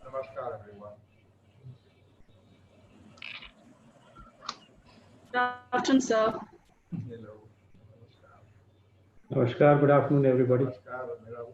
Namaskar, everyone. Good afternoon, sir. Hello. Namaskar, good afternoon, everybody. Namaskar, Nirav.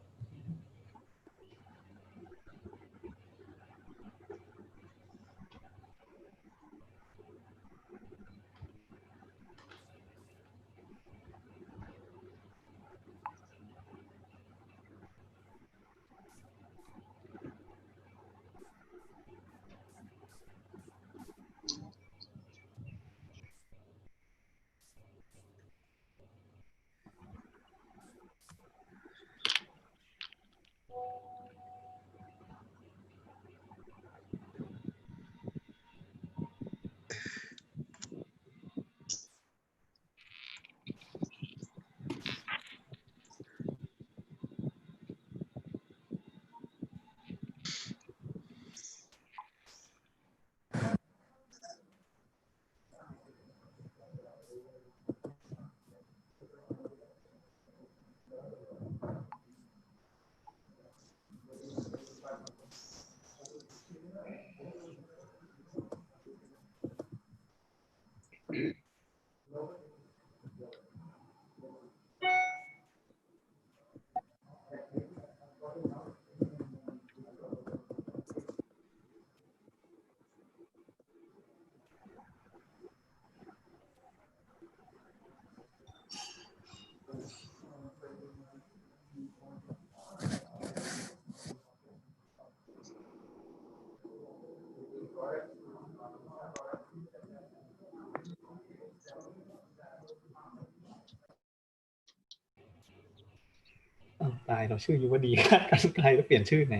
อ้าวตายเราชื่อยุวดีคาดการไกลแล้วเปลี่ยนชื่อไง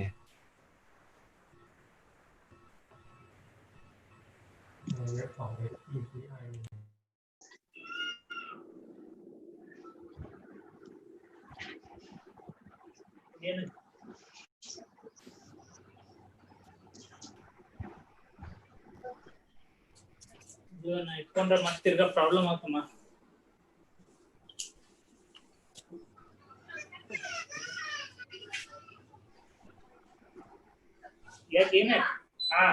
เว็บของ SECI ಇಟ್ಕೊಂಡ್ರೆ ಮತ್ತೆ ತಿರ್ಗಾ problem ಆಗ್ತಮ್ಮ ಯಾಕೆ ಏನೇ ಹಾ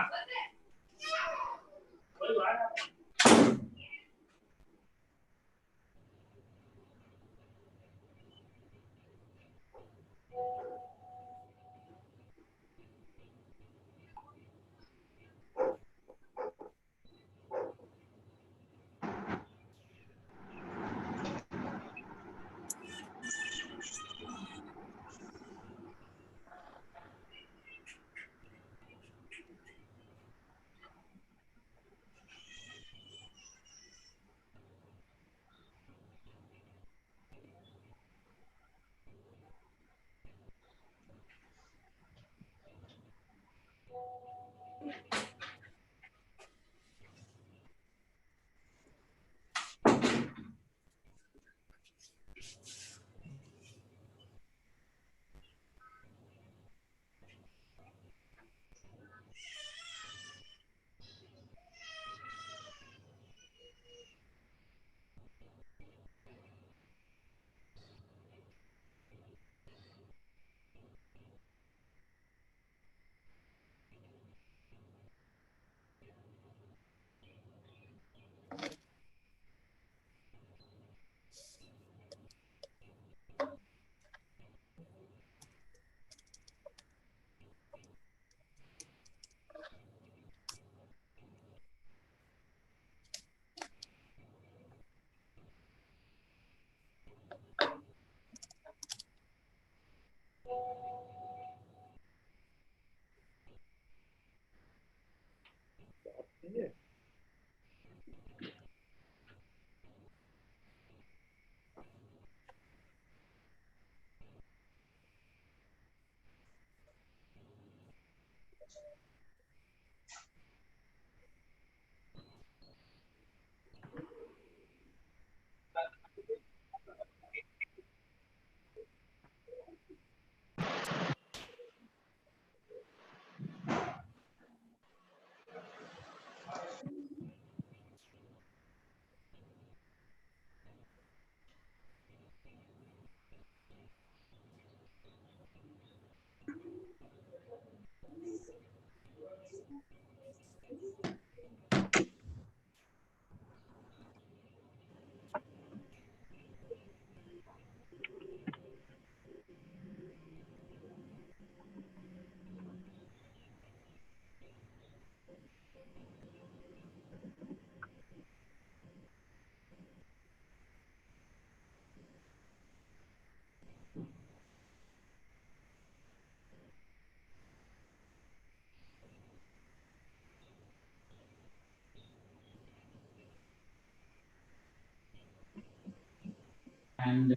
And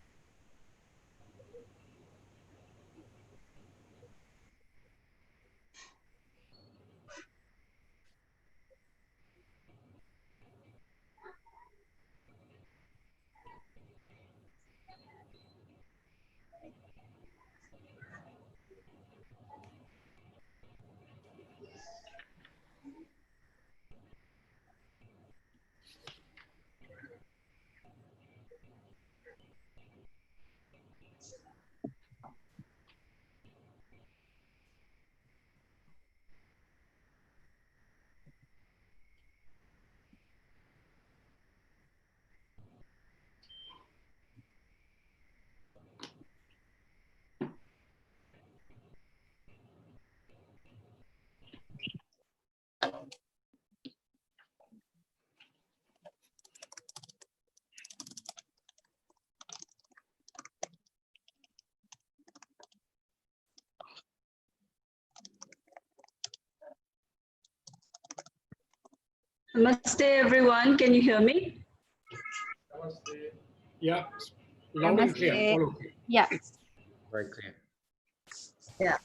Namaste, everyone. Can you hear me? Yeah, loud and clear. Namaste. All okay. Yeah. Very clear. Yeah.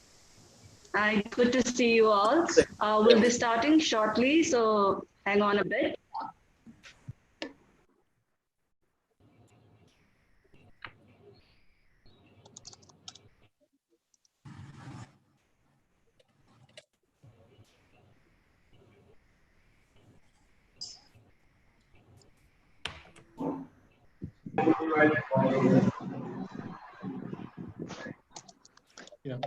Hi, good to see you all. We'll be starting shortly, so hang on a bit. Yeah.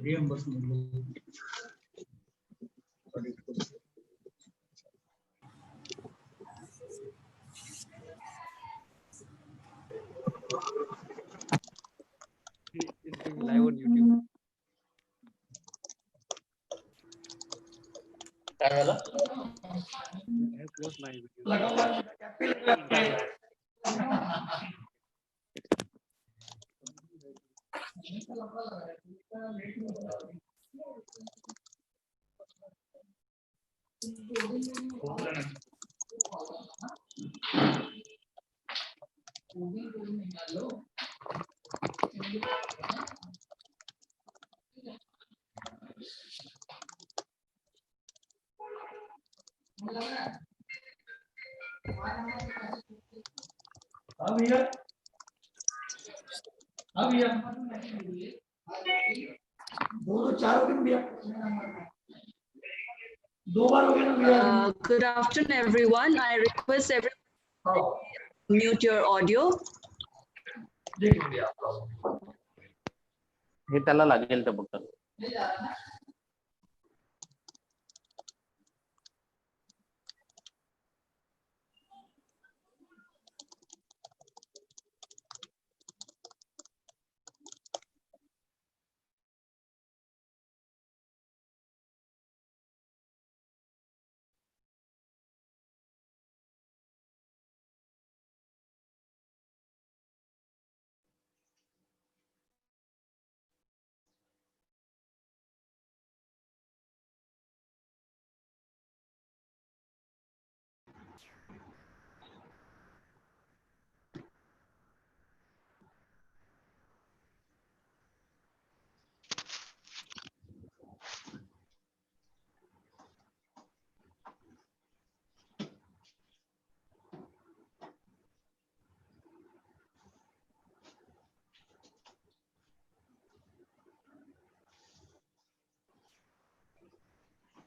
reimbursement. It's being live on YouTube. I have closed my video. Good afternoon, everyone. I request everyone to mute your audio. हे त्याला लागेल तर बघ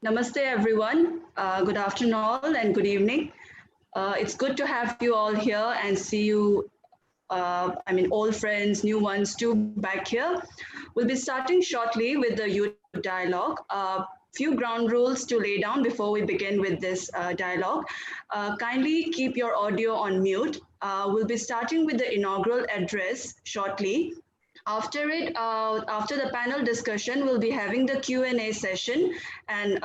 Namaste, everyone. Good afternoon, all, and good evening. It's good to have you all here and see you. Old friends, new ones too, back here. We'll be starting shortly with the youth dialogue. Few ground rules to lay down before we begin with this dialogue. Kindly keep your audio on mute. We'll be starting with the inaugural address shortly. After the panel discussion, we'll be having the Q&A session, and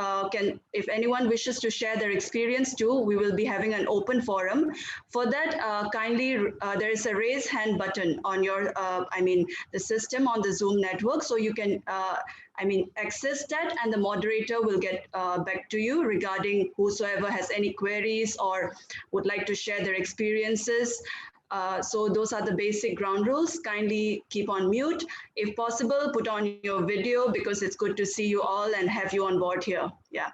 if anyone wishes to share their experience too, we will be having an open forum. For that, there is a raise hand button on the system on the Zoom network, so you can access that, and the moderator will get back to you regarding whosoever has any queries or would like to share their experiences. So those are the basic ground rules. Kindly keep on mute. If possible, put on your video because it's good to see you all and have you on board here. Yeah.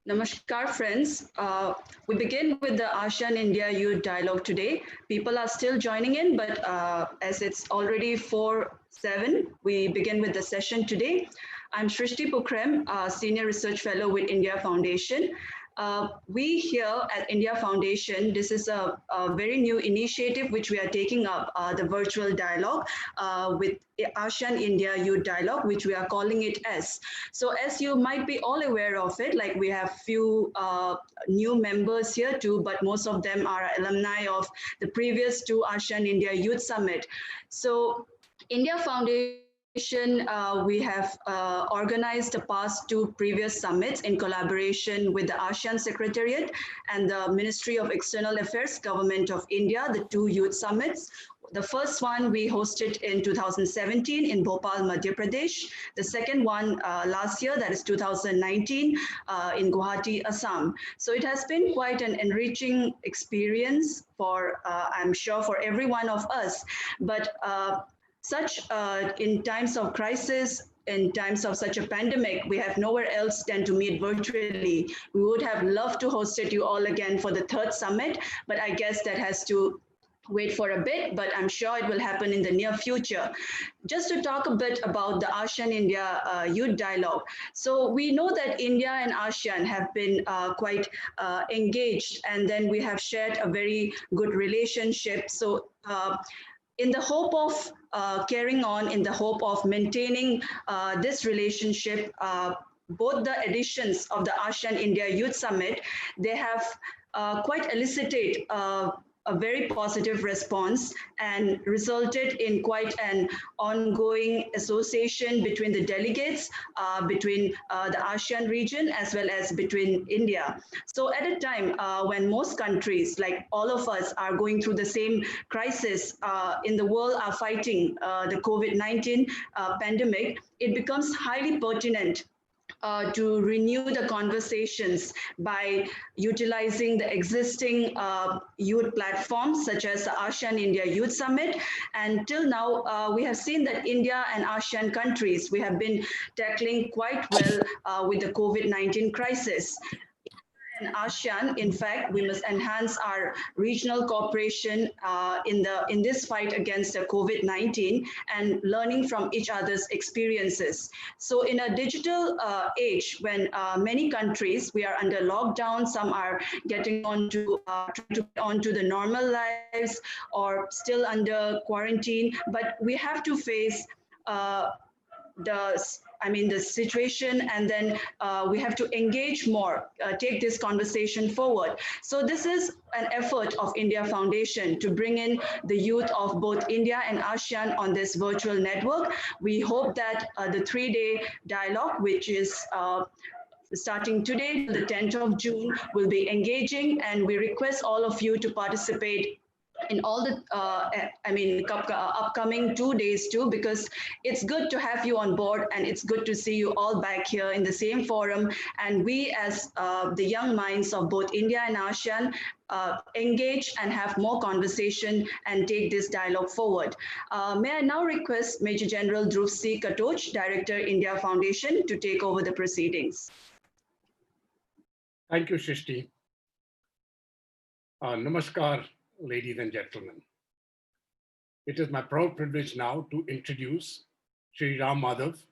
Namaskar, friends. We begin with the ASEAN India Youth Dialogue today. People are still joining in, but as it's already 4:07, we begin with the session today. I'm Shrishti Pukrem, Senior Research Fellow with India Foundation. We here at India Foundation, this is a very new initiative which we are taking up, the virtual dialogue with ASEAN India Youth Dialogue, which we are calling it as. So as you might be all aware of it, like we have few new members here too, but most of them are alumni of the previous two ASEAN India Youth Summit. So India Foundation, we have organized the past two previous summits in collaboration with the ASEAN Secretariat and the Ministry of External Affairs, Government of India, the two youth summits. The first one we hosted in 2017 in Bhopal, Madhya Pradesh. The second one last year, that is 2019, in Guwahati, Assam. So it has been quite an enriching experience for, I'm sure, for every one of us. But in times of crisis, in times of such a pandemic, we have nowhere else than to meet virtually. We would have loved to host you all again for the third summit, but I guess that has to wait for a bit, but I'm sure it will happen in the near future. Just to talk a bit about the ASEAN India Youth Dialogue. So we know that India and ASEAN have been quite engaged, and then we have shared a very good relationship. So in the hope of carrying on, in the hope of maintaining this relationship, both the editions of the ASEAN India Youth Summit, they have quite elicited a very positive response and resulted in quite an ongoing association between the delegates, between the ASEAN region as well as between India. So at a time when most countries, like all of us, are going through the same crisis in the world, are fighting the COVID-19 pandemic, it becomes highly pertinent to renew the conversations by utilizing the existing youth platforms such as the ASEAN India Youth Summit. And till now, we have seen that India and ASEAN countries, we have been tackling quite well with the COVID-19 crisis. In ASEAN, in fact, we must enhance our regional cooperation in this fight against the COVID-19 and learning from each other's experiences. So in a digital age, when many countries, we are under lockdown, some are getting onto the normal lives or still under quarantine, but we have to face the situation, and then we have to engage more, take this conversation forward. So this is an effort of India Foundation to bring in the youth of both India and ASEAN on this virtual network. We hope that the 3-day dialogue, which is starting today, the 10th of June, will be engaging, and we request all of you to participate in all the upcoming 2 days too, because it's good to have you on board, and it's good to see you all back here in the same forum, and we as the young minds of both India and ASEAN engage and have more conversation and take this dialogue forward. May I now request Major General Dhruv C. Katoch, Director, India Foundation, to take over the proceedings. Thank you, Shrishti. Namaskar, ladies and gentlemen. It is my proud privilege now to introduce Sri Ram Madhav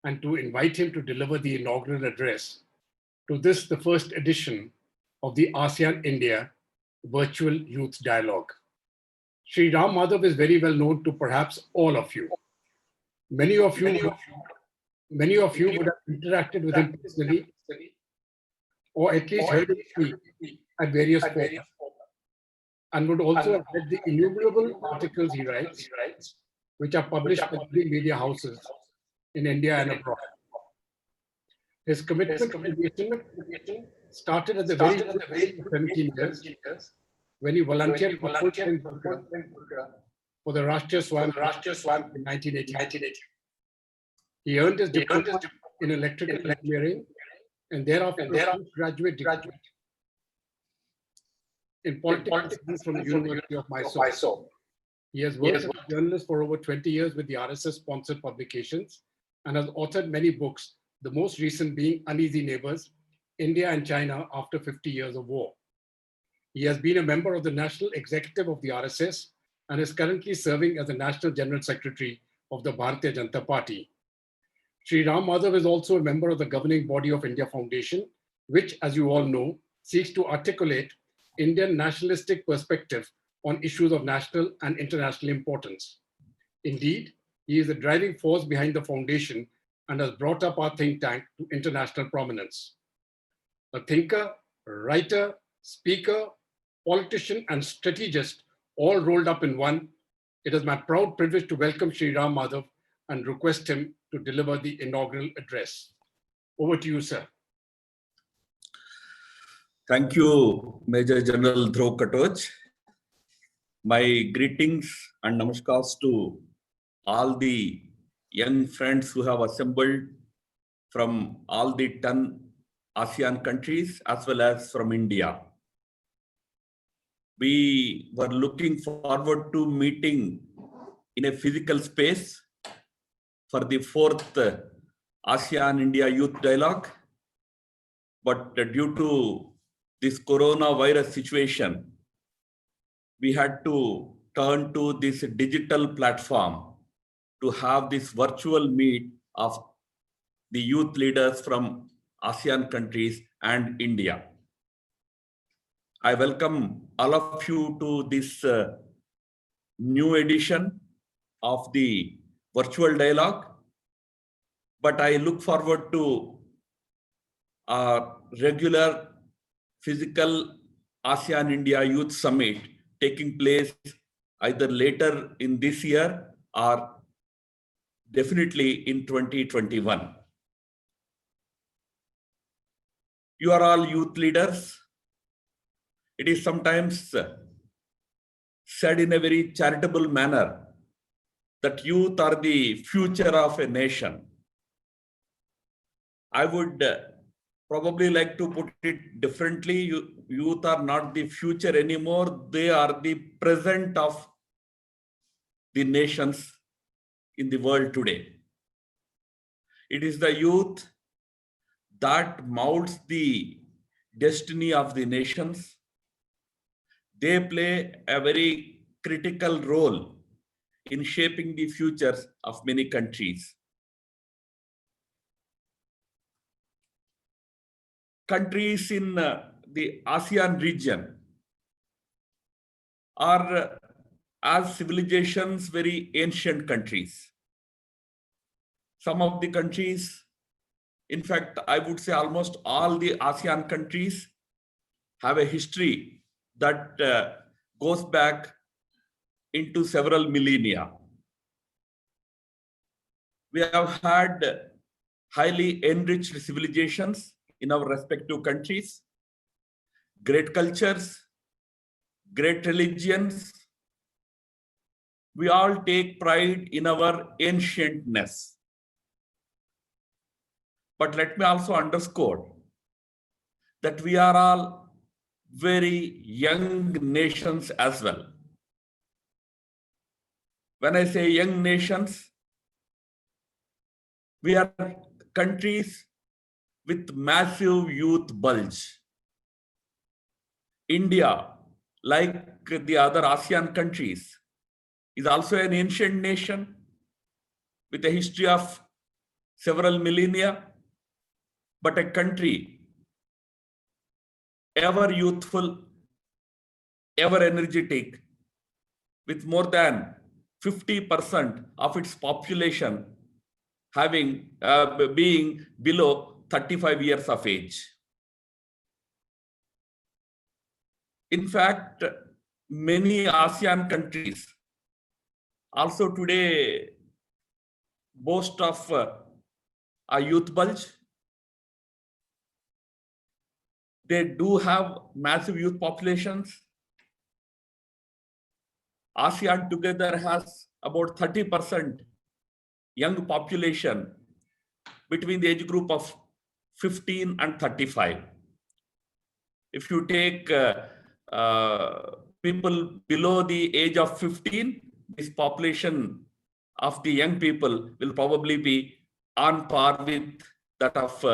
and to invite him to deliver the inaugural address to this, the first edition of the ASEAN-India Virtual Youth Dialogue. Sri Ram Madhav is very well known to perhaps all of you. Many of you would have interacted with him personally, or at least heard him speak at various forums, and would also have read the innumerable articles he writes, which are published by three media houses in India and abroad. His commitment to aviation started at the very age of 17 years, when he volunteered for the Rashtriya Swam in 1980. He earned his diploma in electrical engineering and thereafter a graduate degree in politics from the University of Mysore. He has worked as a journalist for over 20 years with the RSS-sponsored publications and has authored many books, the most recent being Uneasy Neighbors, India and China After 50 Years of War. He has been a member of the National Executive of the RSS and is currently serving as the National General Secretary of the Bharatiya Janata Party. Sri Ram Madhav is also a member of the governing body of India Foundation, which, as you all know, seeks to articulate Indian nationalistic perspective on issues of national and international importance. Indeed, he is the driving force behind the foundation and has brought up our think tank to international prominence. A thinker, writer, speaker, politician, and strategist, all rolled up in one, it is my proud privilege to welcome Sri Ram Madhav and request him to deliver the inaugural address. Over to you, sir. Thank you, Major General Dhruv Katoch. My greetings and namaskars to all the young friends who have assembled from all the 10 ASEAN countries as well as from India. We were looking forward to meeting in a physical space for the 4th ASEAN-India Youth Dialogue, but due to this coronavirus situation, we had to turn to this digital platform to have this virtual meet of the youth leaders from ASEAN countries and India. I welcome all of you to this new edition of the virtual dialogue, but I look forward to a regular physical ASEAN-India Youth Summit taking place either later in this year or definitely in 2021. You are all youth leaders. It is sometimes said in a very charitable manner that youth are the future of a nation. I would probably like to put it differently. Youth are not the future anymore. They are the present of the nations in the world today. It is the youth that molds the destiny of the nations. They play a very critical role in shaping the futures of many countries. Countries in the ASEAN region are, as civilizations, very ancient countries. some of the countries, in fact, I would say almost all the ASEAN countries have a history that goes back into several millennia. We have had highly enriched civilizations in our respective countries, great cultures, great religions. We all take pride in our ancientness. But let me also underscore that we are all very young nations as well. When I say young nations, we are countries with massive youth bulge. India, like the other ASEAN countries, is also an ancient nation with a history of several millennia, but a country ever youthful, ever energetic, with more than 50% of its population being below 35 years of age. In fact, many ASEAN countries also today boast of a youth bulge. They do have massive youth populations. ASEAN together has about 30% young population between the age group of 15 and 35. If you take people below the age of 15, this population of the young people will probably be on par with that of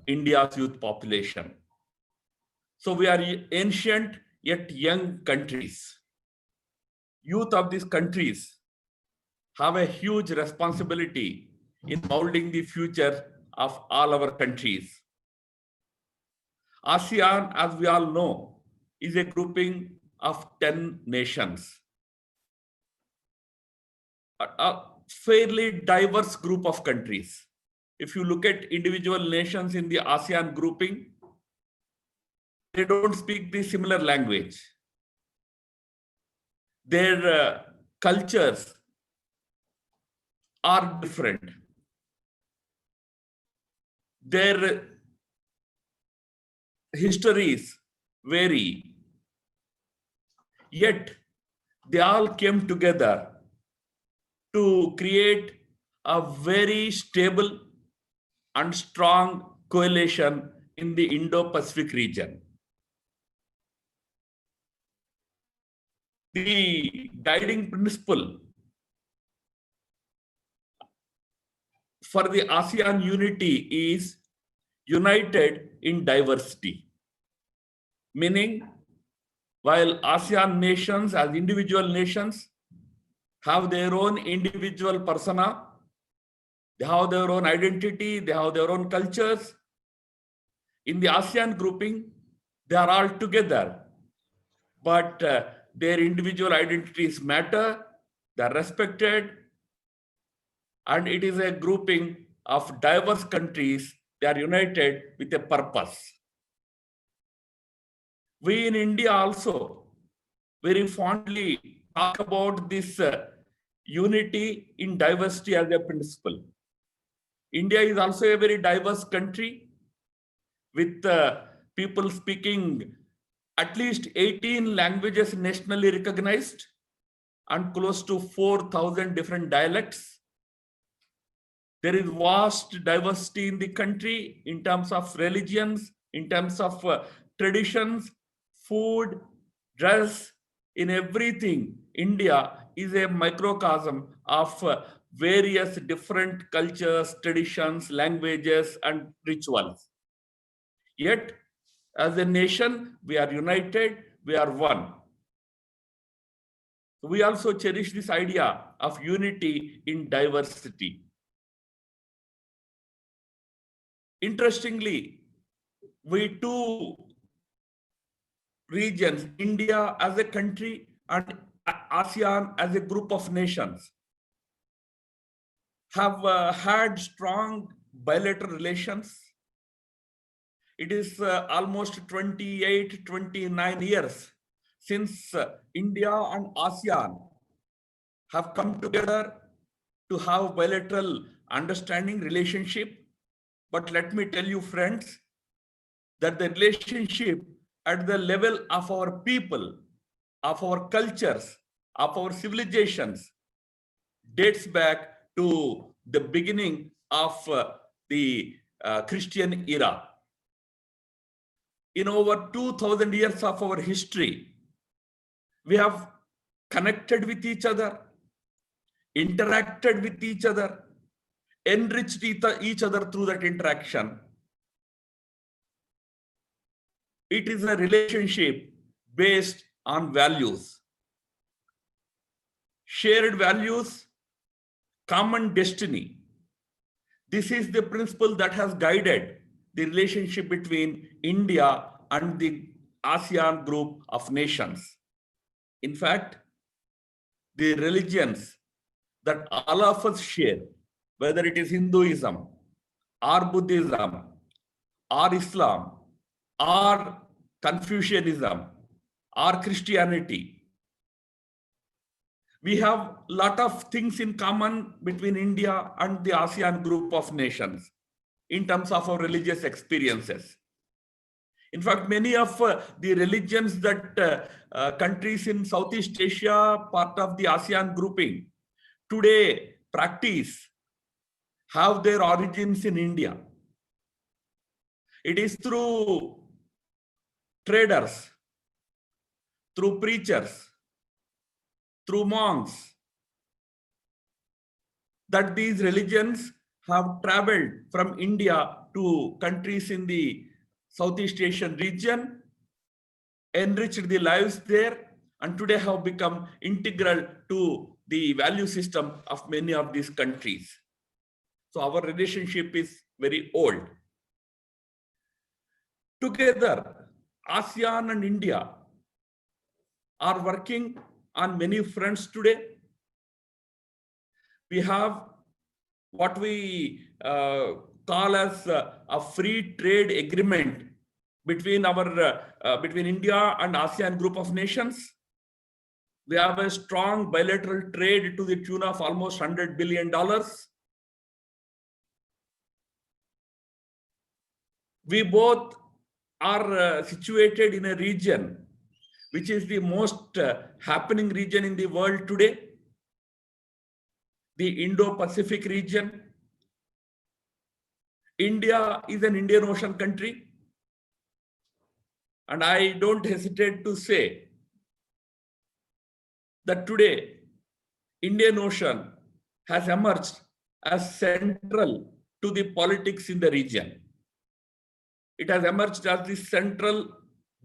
India's youth population. So we are ancient yet young countries. Youth of these countries have a huge responsibility in molding the future of all our countries. ASEAN, as we all know, is a grouping of 10 nations. A fairly diverse group of countries. If you look at individual nations in the ASEAN grouping, they don't speak the similar language. Their cultures are different. Their histories vary. Yet, they all came together to create a very stable and strong coalition in the Indo-Pacific region. The guiding principle for the ASEAN unity is united in diversity. Meaning, while ASEAN nations as individual nations have their own individual persona, they have their own identity, they have their own cultures. In the ASEAN grouping, they are all together, but their individual identities matter, they are respected, and it is a grouping of diverse countries. They are united with a purpose. We in India also very fondly talk about this unity in diversity as a principle. India is also a very diverse country with people speaking at least 18 languages nationally recognized and close to 4,000 different dialects. There is vast diversity in the country in terms of religions, in terms of traditions, food, dress, in everything. India is a microcosm of various different cultures, traditions, languages, and rituals. Yet, as a nation, we are united, we are one. We also cherish this idea of unity in diversity. Interestingly, we two regions, India as a country and ASEAN as a group of nations, have had strong bilateral relations. It is almost 28, 29 years since India and ASEAN have come together to have bilateral understanding relationship. But let me tell you, friends, that the relationship at the level of our people, of our cultures, of our civilizations dates back to the beginning of the Christian era. In over 2000 years of our history, we have connected with each other, interacted with each other, enriched each other through that interaction. It is a relationship based on values, shared values, common destiny. This is the principle that has guided the relationship between India and the ASEAN group of nations. In fact, the religions that all of us share, whether it is Hinduism or Buddhism or Islam or Confucianism or Christianity, we have a lot of things in common between India and the ASEAN group of nations in terms of our religious experiences. In fact, many of the religions that countries in Southeast Asia, part of the ASEAN grouping, today practice, have their origins in India. It is through traders, through preachers, through monks, that these religions have traveled from India to countries in the Southeast Asian region, enriched the lives there, and today have become integral to the value system of many of these countries. So our relationship is very old. Together, ASEAN and India are working on many fronts today. We have what we call as a free trade agreement between between India and ASEAN group of nations. We have a strong bilateral trade to the tune of almost $100 billion. We both are situated in a region which is the most happening region in the world today, the Indo-Pacific region. India is an Indian Ocean country, and I don't hesitate to say that today Indian Ocean has emerged as central to the politics in the region. It has emerged as the central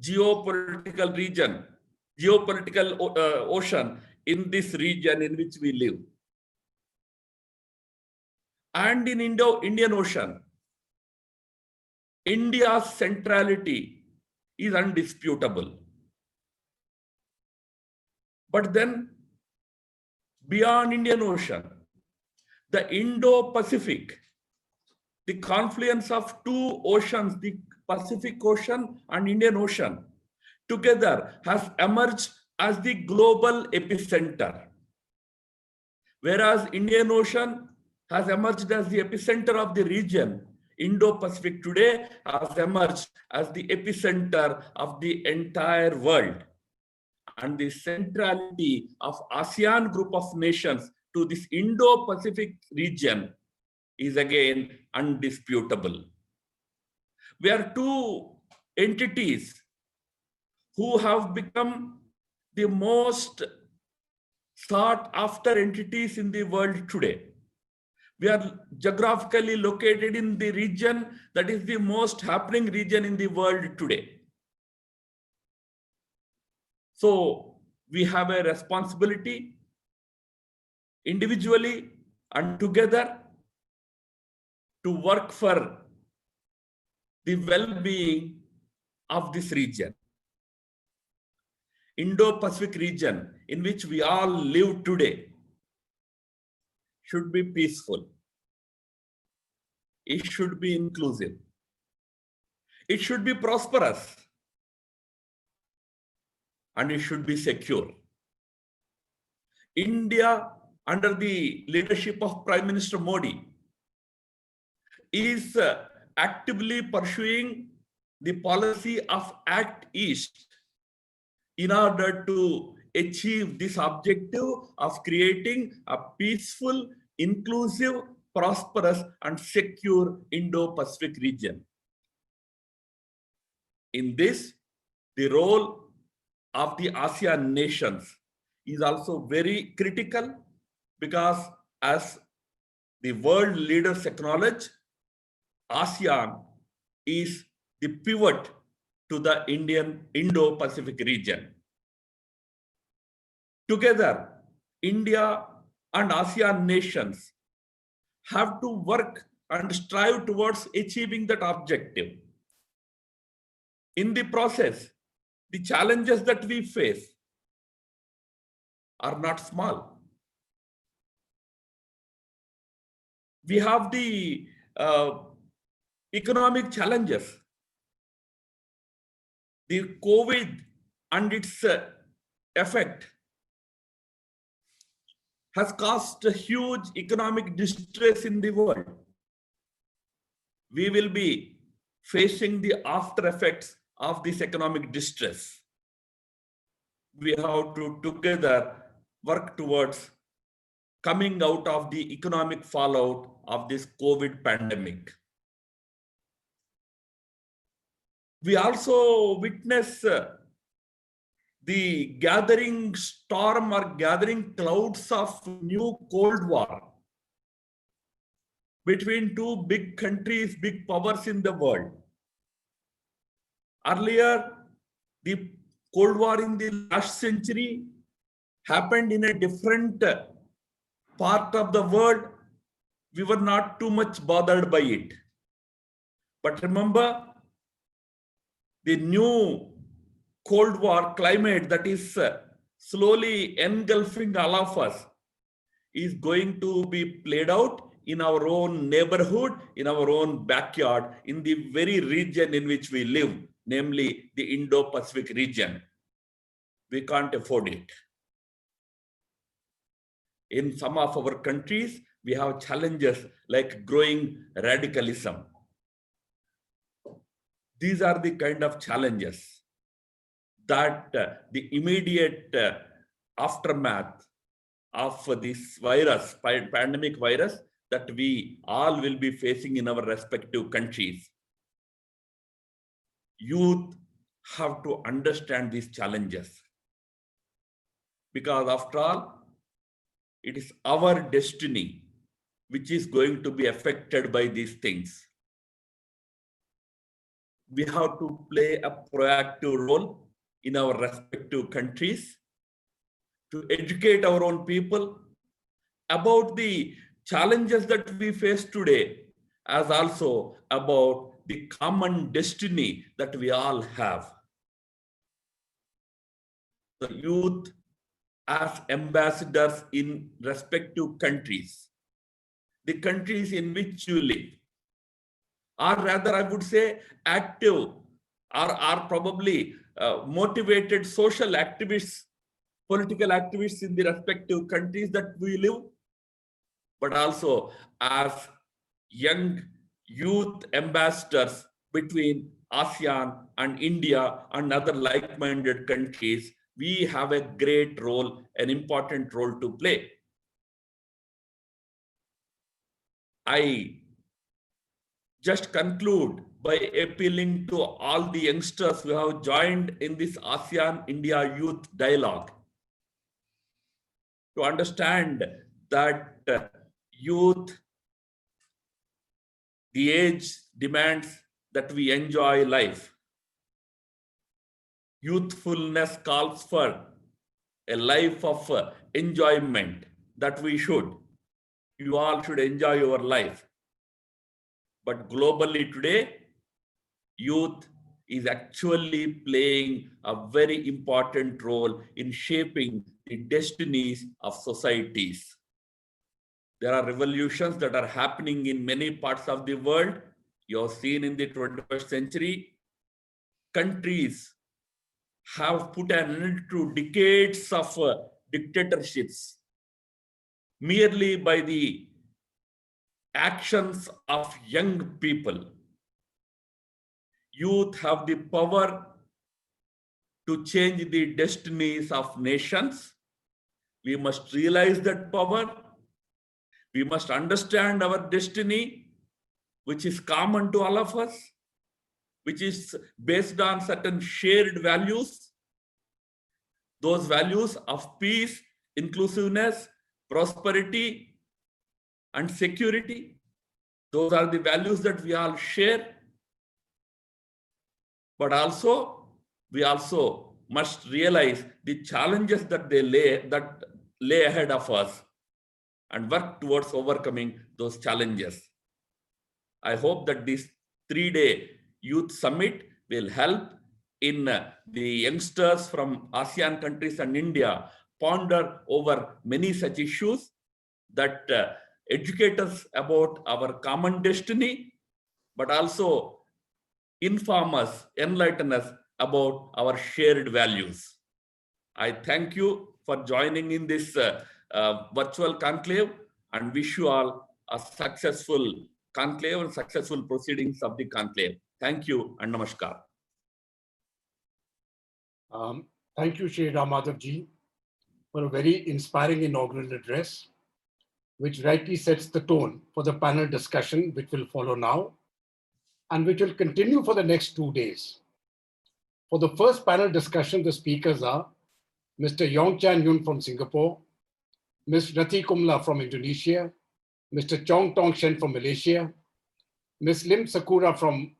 geopolitical region, geopolitical ocean in this region in which we live. And in Indian Ocean, India's centrality is undisputable. But then, beyond Indian Ocean, the Indo-Pacific, the confluence of two oceans, the Pacific Ocean and Indian Ocean, together has emerged as the global epicenter. Whereas Indian Ocean has emerged as the epicenter of the region, Indo-Pacific today has emerged as the epicenter of the entire world. And the centrality of ASEAN group of nations to this Indo-Pacific region is again undisputable. We are two entities who have become the most sought after entities in the world today. We are geographically located in the region that is the most happening region in the world today. So we have a responsibility individually and together to work for the well-being of this region. Indo-Pacific region in which we all live today should be peaceful. it should be inclusive. It should be prosperous. And it should be secure. India, under the leadership of Prime Minister Modi, is actively pursuing the policy of Act East in order to achieve this objective of creating a peaceful, inclusive, prosperous, and secure Indo-Pacific region. In this, the role of the ASEAN nations is also very critical, because as the world leaders acknowledge, ASEAN is the pivot to the Indo-Pacific region. Together, India and ASEAN nations have to work and strive towards achieving that objective. In the process, the challenges that we face are not small. We have the economic challenges. The COVID and its effect has caused a huge economic distress in the world. We will be facing the after effects of this economic distress. We have to together work towards coming out of the economic fallout of this COVID pandemic. We also witness the gathering storm or gathering clouds of new Cold War between two big countries, big powers in the world. Earlier, the Cold War in the last century happened in a different part of the world. We were not too much bothered by it. But remember, the new Cold War climate that is slowly engulfing all of us is going to be played out in our own neighborhood, in our own backyard, in the very region in which we live, namely the Indo-Pacific region. We can't afford it. In some of our countries, we have challenges like growing radicalism. These are the kind of challenges that the immediate aftermath of this virus, pandemic virus, that we all will be facing in our respective countries. Youth have to understand these challenges, because after all, it is our destiny which is going to be affected by these things. We have to play a proactive role in our respective countries to educate our own people about the challenges that we face today, as also about the common destiny that we all have. The youth as ambassadors in respective countries, the countries in which you live, or rather I would say active are probably motivated social activists, political activists in the respective countries that we live, but also as young youth ambassadors between ASEAN and India and other like-minded countries. We have a great role, an important role to play. I just conclude by appealing to all the youngsters who have joined in this ASEAN-India youth dialogue to understand that youth, the age demands that we enjoy life. Youthfulness calls for a life of enjoyment that we should. You all should enjoy your life. But globally today, youth is actually playing a very important role in shaping the destinies of societies. There are revolutions that are happening in many parts of the world. You have seen in the 21st century, countries have put an end to decades of dictatorships merely by the actions of young people. Youth have the power to change the destinies of nations. We must realize that power. We must understand our destiny, which is common to all of us, which is based on certain shared values. Those values of peace, inclusiveness, prosperity, and security. Those are the values that we all share. But also, we also must realize the challenges that lay ahead of us and work towards overcoming those challenges. I hope that this 3-day youth summit will help in the youngsters from ASEAN countries and India ponder over many such issues that educate us about our common destiny, but also inform us, enlighten us about our shared values. I thank you for joining in this virtual conclave and wish you all a successful conclave and successful proceedings of the conclave. Thank you and namaskar. Thank you, Shri Ram Madhav ji, for a very inspiring inaugural address, which rightly sets the tone for the panel discussion which will follow now and which will continue for the next 2 days. For the first panel discussion, the speakers are Mr. Yong Chan Yun from Singapore, Ms. Rati Kumla from Indonesia, Mr. Chong Tong Shen from Malaysia, Ms. Lim Sakura from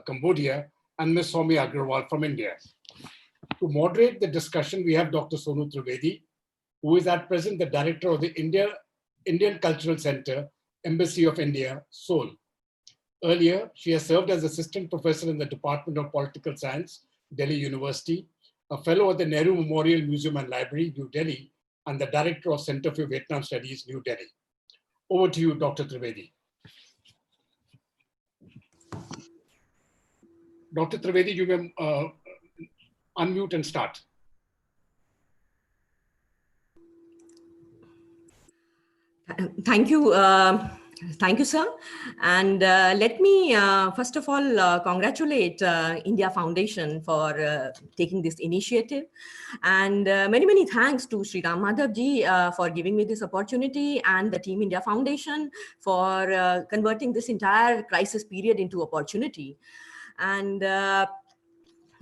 Cambodia, and Ms. Soumi Agrawal from India. To moderate the discussion, we have Dr. Sonu Trivedi, who is at present the director of the Indian Cultural Center, Embassy of India, Seoul. Earlier, she has served as assistant professor in the Department of Political Science, Delhi University, a fellow at the Nehru Memorial Museum and Library, New Delhi, and the director of Center for Vietnam Studies, New Delhi. Over to you, Dr. Trivedi. Dr. Trivedi, you may unmute and start. Thank you. Thank you, sir. And let me, first of all, congratulate India Foundation for taking this initiative. And many, many thanks to Sri Ram Madhav ji for giving me this opportunity and the Team India Foundation for converting this entire crisis period into opportunity. And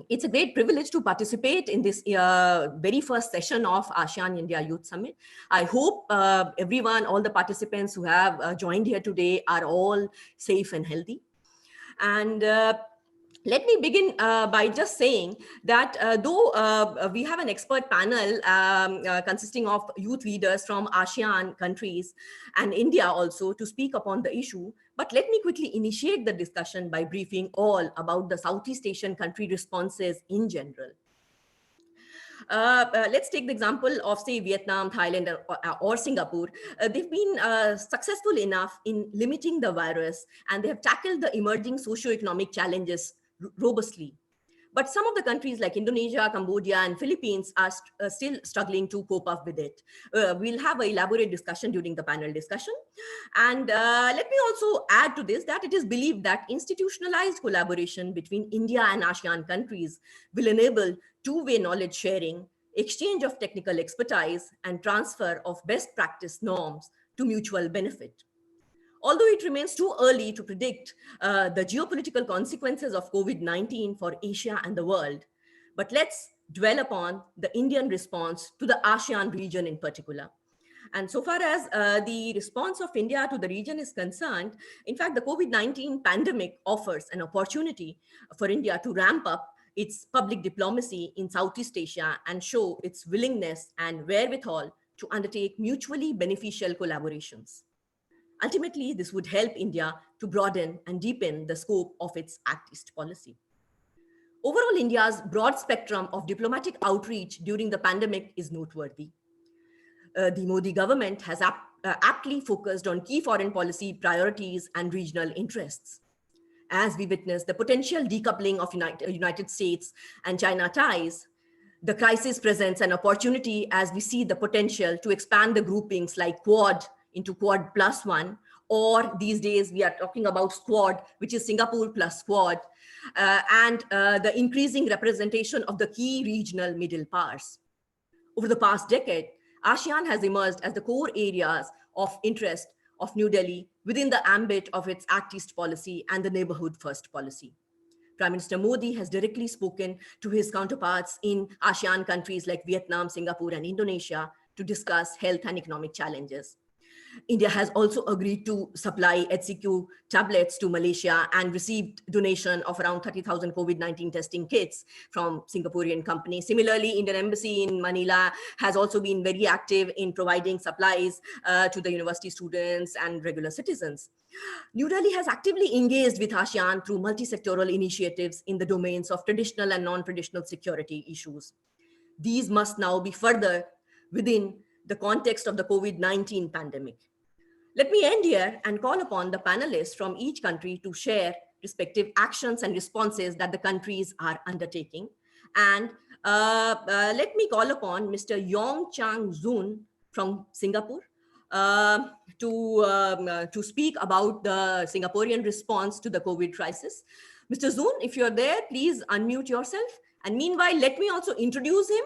it's a great privilege to participate in this very first session of ASEAN India Youth Summit. I hope everyone, all the participants who have joined here today are all safe and healthy. And let me begin by just saying that though we have an expert panel consisting of youth leaders from ASEAN countries and India also to speak upon the issue, but let me quickly initiate the discussion by briefing all about the Southeast Asian country responses in general. Let's take the example of, say, Vietnam, Thailand, or Singapore. They've been successful enough in limiting the virus, and they have tackled the emerging socioeconomic challenges robustly. But some of the countries like Indonesia, Cambodia, and Philippines are still struggling to cope up with it. We'll have an elaborate discussion during the panel discussion. And let me also add to this that it is believed that institutionalized collaboration between India and ASEAN countries will enable two-way knowledge sharing, exchange of technical expertise, and transfer of best practice norms to mutual benefit. Although it remains too early to predict the geopolitical consequences of COVID-19 for Asia and the world, but let's dwell upon the Indian response to the ASEAN region in particular. And so far as the response of India to the region is concerned, in fact, the COVID-19 pandemic offers an opportunity for India to ramp up its public diplomacy in Southeast Asia and show its willingness and wherewithal to undertake mutually beneficial collaborations. Ultimately, this would help India to broaden and deepen the scope of its Act East policy. Overall, India's broad spectrum of diplomatic outreach during the pandemic is noteworthy. The Modi government has aptly focused on key foreign policy priorities and regional interests. As we witness the potential decoupling of United States and China ties, the crisis presents an opportunity as we see the potential to expand the groupings like Quad into Quad plus one, or these days we are talking about Squad, which is Singapore plus Quad, and the increasing representation of the key regional middle powers. Over the past decade, ASEAN has emerged as the core areas of interest of New Delhi within the ambit of its Act East policy and the Neighborhood First policy. Prime Minister Modi has directly spoken to his counterparts in ASEAN countries like Vietnam, Singapore, and Indonesia to discuss health and economic challenges. India has also agreed to supply HCQ tablets to Malaysia and received donation of around 30,000 COVID-19 testing kits from Singaporean companies. Similarly, Indian Embassy in Manila has also been very active in providing supplies to the university students and regular citizens. New Delhi has actively engaged with ASEAN through multi-sectoral initiatives in the domains of traditional and non-traditional security issues. These must now be furthered within the context of the COVID-19 pandemic. Let me end here and call upon the panelists from each country to share respective actions and responses that the countries are undertaking. And let me call upon Mr. Yong Chang Zoon from Singapore to speak about the Singaporean response to the COVID crisis. Mr. Zoon, if you're there, please unmute yourself. And meanwhile, let me also introduce him.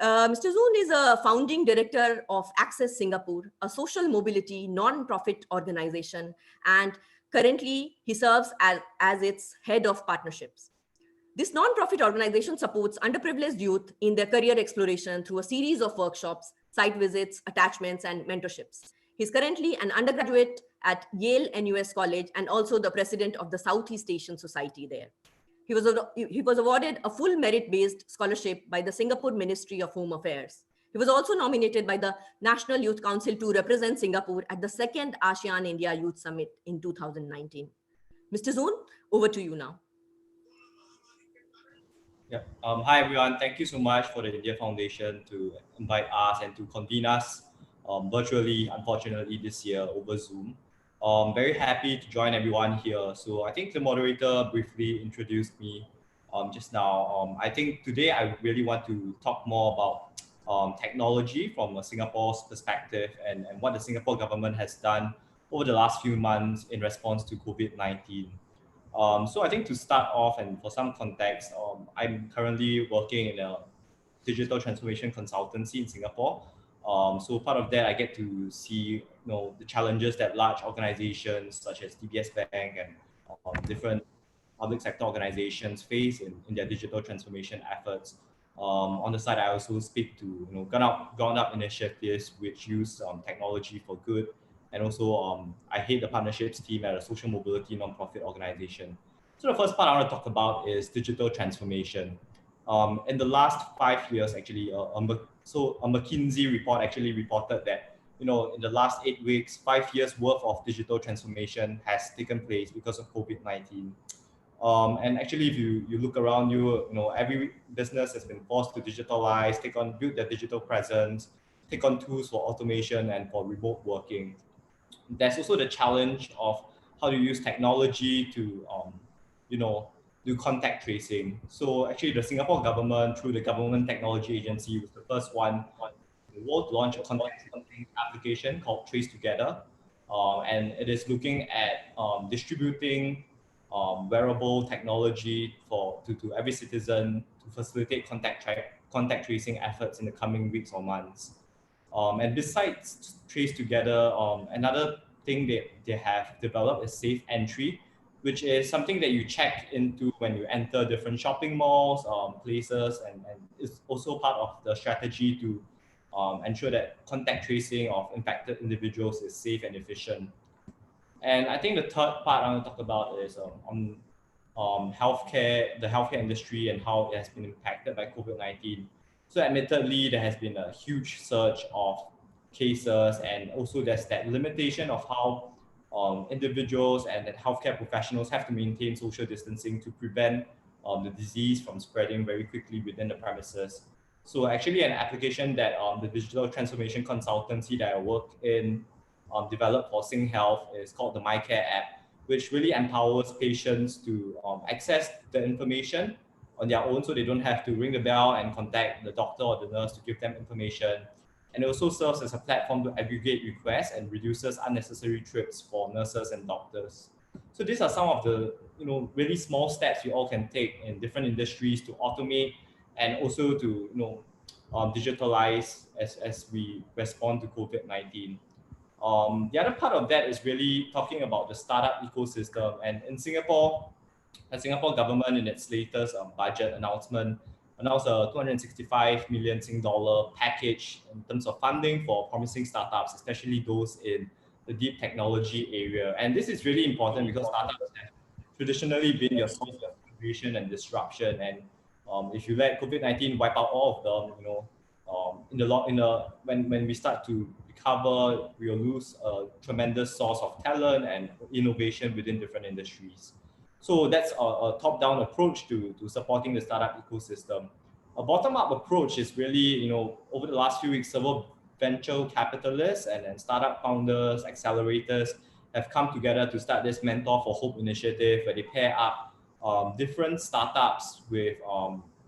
Mr. Zoon is a founding director of Access Singapore, a social mobility non-profit organization, and currently he serves as its head of partnerships. This non-profit organization supports underprivileged youth in their career exploration through a series of workshops, site visits, attachments, and mentorships. He's currently an undergraduate at Yale NUS College and also the president of the Southeast Asian Society there. He was awarded a full merit-based scholarship by the Singapore Ministry of Home Affairs. He was also nominated by the National Youth Council to represent Singapore at the second ASEAN-India Youth Summit in 2019. Mr. Zoon, over to you now. Yeah. Hi, everyone. Thank you so much for the India Foundation to invite us and to convene us virtually, unfortunately, this year over Zoom. Very happy to join everyone here. So I think the moderator briefly introduced me just now. I think today I really want to talk more about technology from Singapore's perspective and what the Singapore government has done over the last few months in response to COVID-19. So I think to start off and for some context, I'm currently working in a digital transformation consultancy in Singapore. So part of that, I get to see the challenges that large organizations such as DBS Bank and different public sector organizations face in their digital transformation efforts. On the side, I also speak to ground up initiatives which use technology for good. And also, I head the partnerships team at a social mobility nonprofit organization. So the first part I want to talk about is digital transformation. In the last 5 years, actually, a McKinsey report actually reported that in the last 8 weeks, 5 years worth of digital transformation has taken place because of COVID-19. And actually, if you look around every business has been forced to digitalize, build their digital presence, take on tools for automation and for remote working. There's also the challenge of how to use technology to, do contact tracing. So actually the Singapore government, through the Government Technology Agency, was the first one in the world to launch a contact tracing application called Trace Together. And it is looking at distributing wearable technology to every citizen to facilitate contact tracing efforts in the coming weeks or months. And besides Trace Together, another thing they have developed is Safe Entry, which is something that you check into when you enter different shopping malls, places, and it's also part of the strategy to ensure that contact tracing of infected individuals is safe and efficient. And I think the third part I want to talk about is on healthcare, the healthcare industry and how it has been impacted by COVID-19. So admittedly, there has been a huge surge of cases, and also there's that limitation of how individuals and that healthcare professionals have to maintain social distancing to prevent the disease from spreading very quickly within the premises. So actually an application that the digital transformation consultancy that I work in developed for Sing Health is called the MyCare app, which really empowers patients to access the information on their own, so they don't have to ring the bell and contact the doctor or the nurse to give them information. And it also serves as a platform to aggregate requests and reduces unnecessary trips for nurses and doctors. So these are some of the really small steps we all can take in different industries to automate and also to digitalize as we respond to COVID-19. The other part of that is really talking about the startup ecosystem. And in Singapore, the Singapore government in its latest budget announcement announced a 265 million Sing dollar package in terms of funding for promising startups, especially those in the deep technology area. And this is really important because startups have traditionally been your source of innovation and disruption. And if you let COVID-19 wipe out all of them, when we start to recover, we'll lose a tremendous source of talent and innovation within different industries. So that's a top-down approach to supporting the startup ecosystem. A bottom-up approach is really, over the last few weeks, several venture capitalists and startup founders, accelerators have come together to start this Mentor for Hope initiative, where they pair up different startups with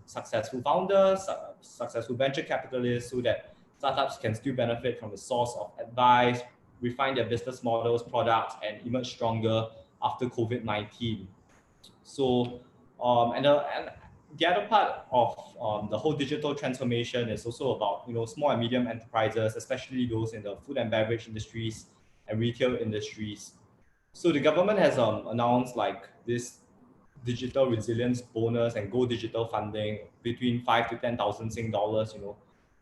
successful founders, successful venture capitalists, so that startups can still benefit from the source of advice, refine their business models, products, and emerge stronger after COVID-19. So, and the other part of the whole digital transformation is also about small and medium enterprises, especially those in the food and beverage industries and retail industries. So the government has announced like this digital resilience bonus and go digital funding between 5 to 10,000 Sing dollars,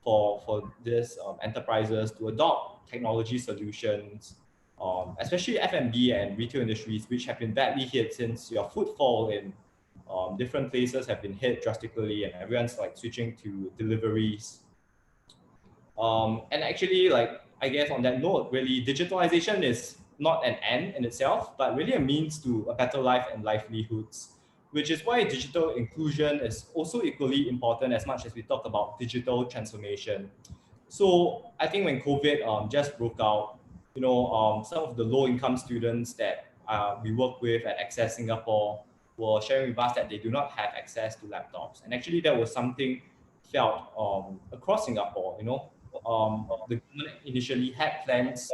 for these enterprises to adopt technology solutions, especially F&B and retail industries, which have been badly hit since your footfall in different places have been hit drastically, and everyone's like switching to deliveries. And actually, like, I guess on that note, really, digitalization is not an end in itself, but really a means to a better life and livelihoods, which is why digital inclusion is also equally important as much as we talk about digital transformation. So I think when COVID just broke out, some of the low-income students that we work with at Access Singapore were sharing with us that they do not have access to laptops. And actually that was something felt across Singapore. The government initially had plans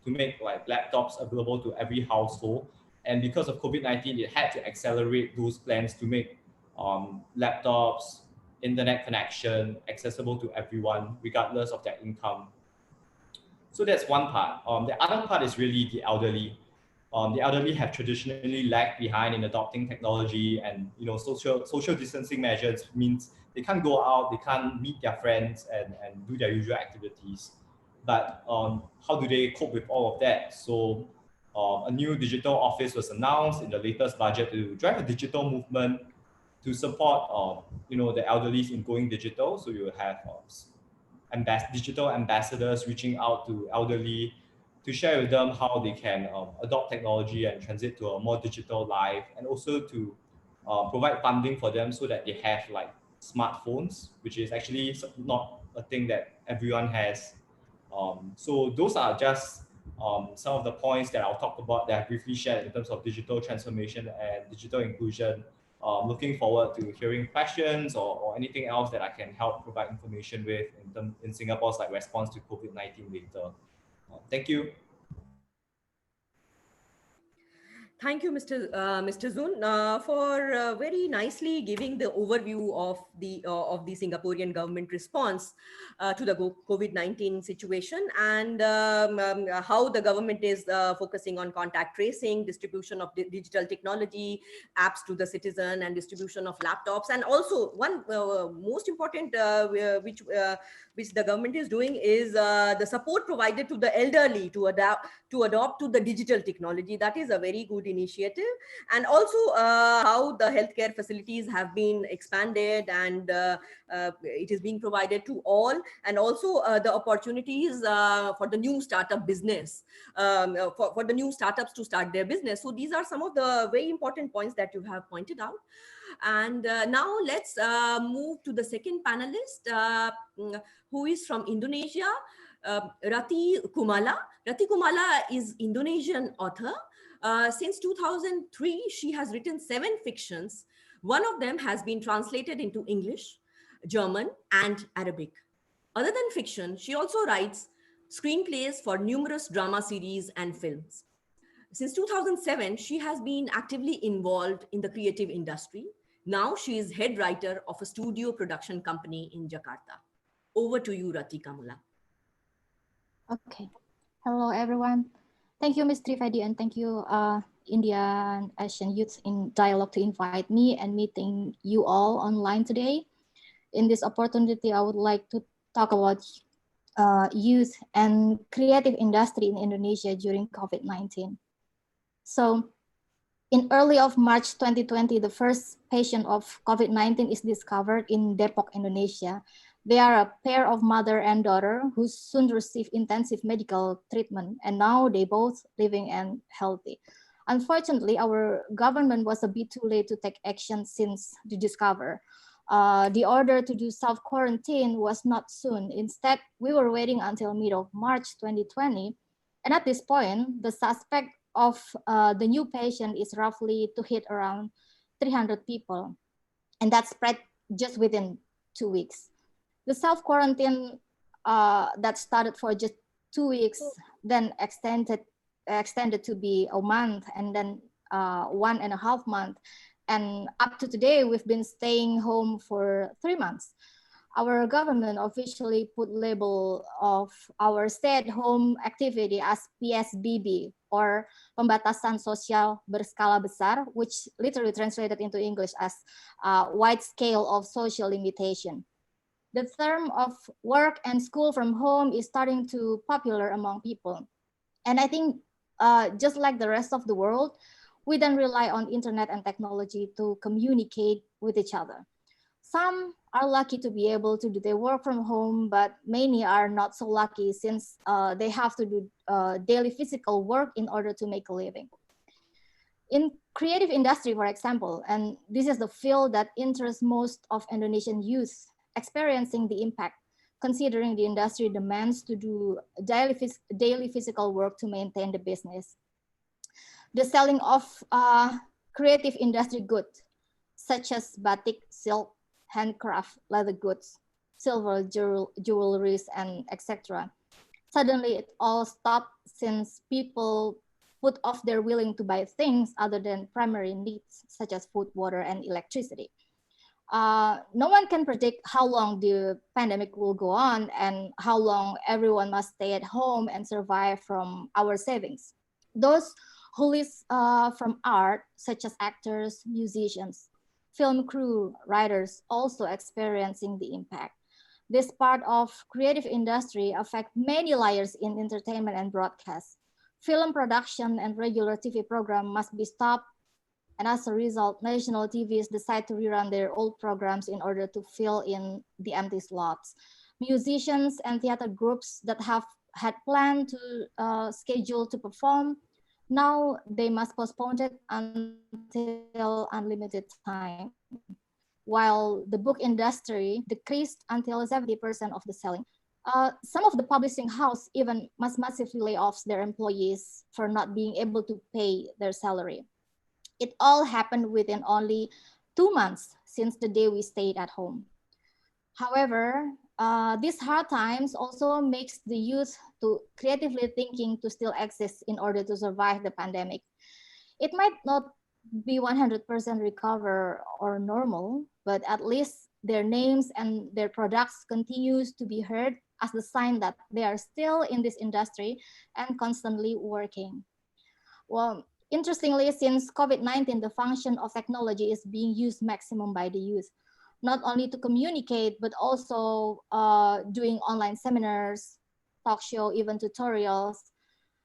to make like laptops available to every household. And because of COVID-19, it had to accelerate those plans to make laptops, internet connection accessible to everyone, regardless of their income. So that's one part. The other part is really the elderly. The elderly have traditionally lagged behind in adopting technology, and social distancing measures means they can't go out, they can't meet their friends and do their usual activities. But how do they cope with all of that? So a new digital office was announced in the latest budget to drive a digital movement to support the elderly in going digital. So you have digital ambassadors reaching out to elderly to share with them how they can adopt technology and transit to a more digital life, and also to provide funding for them so that they have like smartphones, which is actually not a thing that everyone has. So those are just some of the points that I'll talk about that I briefly shared in terms of digital transformation and digital inclusion. Looking forward to hearing questions or anything else that I can help provide information with in Singapore's like response to COVID-19 later. Thank you. Thank you, Mr. Zun, for very nicely giving the overview of the Singaporean government response to the COVID-19 situation, and how the government is focusing on contact tracing, distribution of digital technology, apps to the citizen, and distribution of laptops. And also one most important which the government is doing is the support provided to the elderly to adopt to the digital technology. That is a very good initiative. And also how the healthcare facilities have been expanded, and it is being provided to all, and also the opportunities for the new startup business, for the new startups to start their business. So these are some of the very important points that you have pointed out. And now let's move to the second panelist, who is from Indonesia. Rati Kumala. Rati Kumala is Indonesian author. Since 2003, she has written 7 fictions. One of them has been translated into English, German, and Arabic. Other than fiction, she also writes screenplays for numerous drama series and films. Since 2007, she has been actively involved in the creative industry. Now she is head writer of a studio production company in Jakarta. Over to you, Rati Kamala. Okay. Hello, everyone. Thank you, Ms. Trivedi, and thank you, Indian Asian Youth in Dialogue, to invite me and meeting you all online today. In this opportunity, I would like to talk about youth and creative industry in Indonesia during COVID-19. So in early of March 2020, the first patient of COVID-19 is discovered in Depok, Indonesia. They are a pair of mother and daughter who soon received intensive medical treatment, and now they both living and healthy. Unfortunately, our government was a bit too late to take action since the discovery. The order to do self-quarantine was not soon. Instead, we were waiting until mid of March 2020. And at this point, the suspect of the new patient is roughly to hit around 300 people. And that spread just within 2 weeks. The self-quarantine that started for just 2 weeks, then extended to be a month, and then 1.5 months. And up to today, we've been staying home for 3 months. Our government officially put label of our stay-at-home activity as PSBB, or Pembatasan Sosial Berskala Besar, which literally translated into English as wide scale of social limitation. The term of work and school from home is starting to popular among people. And I think just like the rest of the world, we then rely on internet and technology to communicate with each other. Some are lucky to be able to do their work from home, but many are not so lucky since they have to do daily physical work in order to make a living. In creative industry, for example, and this is the field that interests most of Indonesian youth, experiencing the impact, considering the industry demands to do daily physical work to maintain the business. The selling of creative industry goods, such as batik, silk, handcraft, leather goods, silver jewelries, and etc. Suddenly it all stopped since people put off their willing to buy things other than primary needs, such as food, water, and electricity. No one can predict how long the pandemic will go on and how long everyone must stay at home and survive from our savings. Those who live from art, such as actors, musicians, film crew, writers, also experiencing the impact. This part of creative industry affect many layers in entertainment and broadcast. Film production and regular TV program must be stopped. And as a result, national TVs decide to rerun their old programs in order to fill in the empty slots. Musicians and theater groups that have had planned to schedule to perform, now they must postpone it until unlimited time. While the book industry decreased until 70% of the selling. Some of the publishing house even must massively lay off their employees for not being able to pay their salary. It all happened within only 2 months since the day we stayed at home. However, these hard times also makes the youth to creatively thinking to still exist in order to survive the pandemic. It might not be 100% recover or normal, but at least their names and their products continues to be heard as the sign that they are still in this industry and constantly working. Well, interestingly, since COVID-19, the function of technology is being used maximum by the youth, not only to communicate, but also doing online seminars, talk show, even tutorials.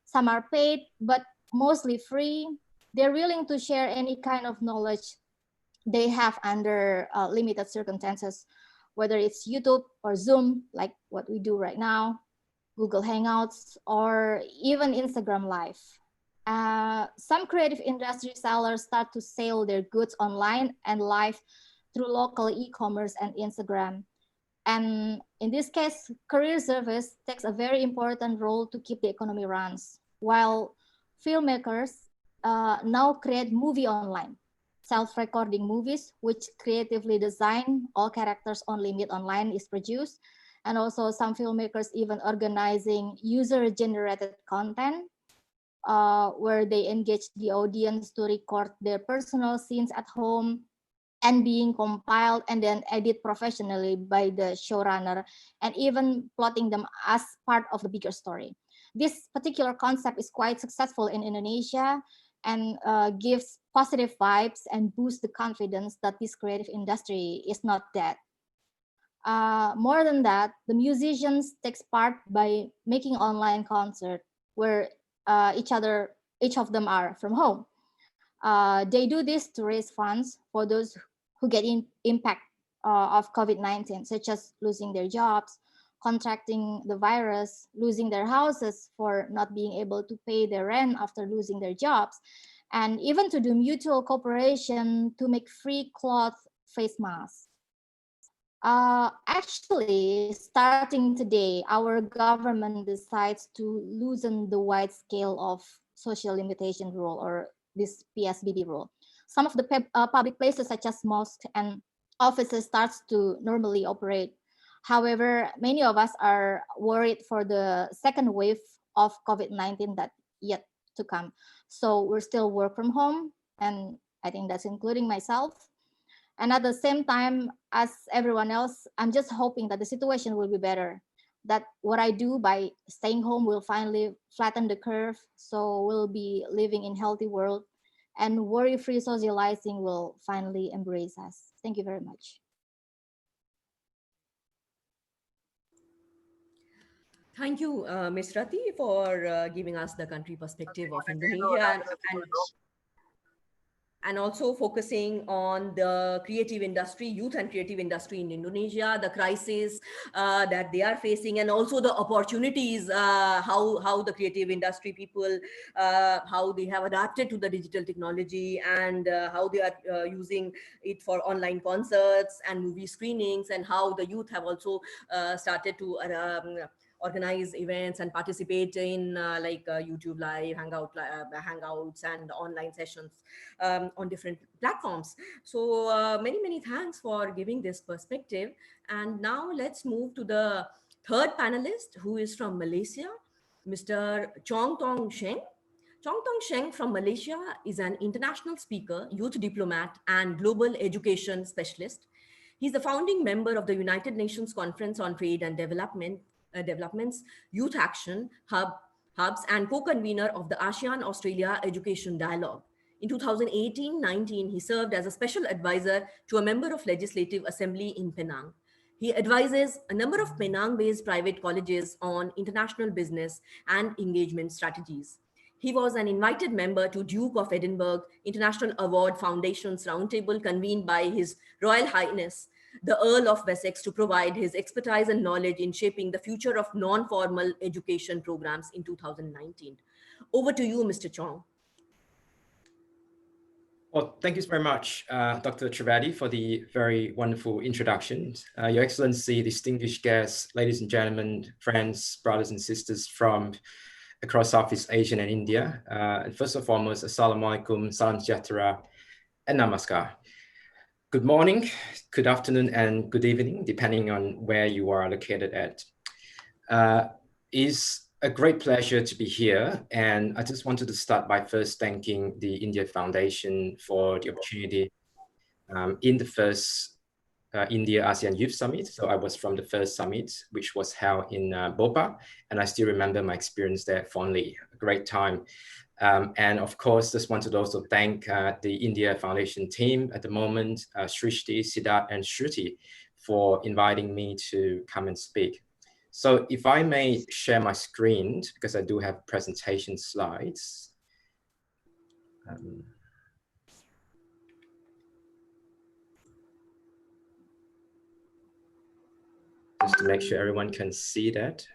Some are paid, but mostly free. They're willing to share any kind of knowledge they have under limited circumstances, whether it's YouTube or Zoom, like what we do right now, Google Hangouts, or even Instagram Live. Some creative industry sellers start to sell their goods online and live through local e-commerce and Instagram. And in this case, career service takes a very important role to keep the economy runs, while filmmakers now create movie online, self-recording movies, which creatively design, all characters only meet online is produced. And also some filmmakers even organizing user-generated content where they engage the audience to record their personal scenes at home and being compiled and then edited professionally by the showrunner and even plotting them as part of the bigger story. This particular concept is quite successful in Indonesia and gives positive vibes and boosts the confidence that this creative industry is not dead. More than that, the musicians takes part by making online concert where each of them are from home. They do this to raise funds for those who get impact of COVID-19, such as losing their jobs, contracting the virus, losing their houses for not being able to pay their rent after losing their jobs, and even to do mutual cooperation to make free cloth face masks. Actually, starting today, our government decides to loosen the wide scale of social limitation rule, or this PSBB rule. Some of the public places such as mosques and offices starts to normally operate. However, many of us are worried for the second wave of COVID-19 that yet to come. So we're still work from home, and I think that's including myself. And at the same time, as everyone else, I'm just hoping that the situation will be better, that what I do by staying home will finally flatten the curve, so we'll be living in healthy world, and worry-free socializing will finally embrace us. Thank you very much. Thank you, Ms. Rati, for giving us the country perspective of Indonesia and also focusing on the creative industry, youth and creative industry in Indonesia, the crisis that they are facing, and also the opportunities, how the creative industry people, how they have adapted to the digital technology, and how they are using it for online concerts and movie screenings, and how the youth have also started to organize events and participate in YouTube Live, Hangouts, and online sessions on different platforms. So many thanks for giving this perspective. And now let's move to the third panelist, who is from Malaysia, Mr. Chong Tong Sheng. Chong Tong Sheng from Malaysia is an international speaker, youth diplomat, and global education specialist. He's the founding member of the United Nations Conference on Trade and Development's Youth Action Hubs and co-convener of the ASEAN-Australia Education Dialogue. In 2018-19, he served as a special advisor to a member of Legislative Assembly in Penang. He advises a number of Penang-based private colleges on international business and engagement strategies. He was an invited member to Duke of Edinburgh International Award Foundation's roundtable convened by His Royal Highness, the Earl of Wessex, to provide his expertise and knowledge in shaping the future of non-formal education programs in 2019. Over to you, Mr. Chong. Well, thank you very much, Dr. Trivedi, for the very wonderful introduction. Your Excellency, distinguished guests, ladies and gentlemen, friends, brothers and sisters from across Southeast Asia and India. First and foremost, Assalamualaikum, Salam Sejahtera, and Namaskar. Good morning, good afternoon, and good evening, depending on where you are located at. It's a great pleasure to be here, and I just wanted to start by first thanking the India Foundation for the opportunity in the first India ASEAN Youth Summit. So I was from the first summit, which was held in Bhopal, and I still remember my experience there fondly. A great time. And of course, just wanted to also thank the India Foundation team at the moment, Srishti, Siddharth, and Shruti, for inviting me to come and speak. So if I may share my screen, because I do have presentation slides. Just to make sure everyone can see that.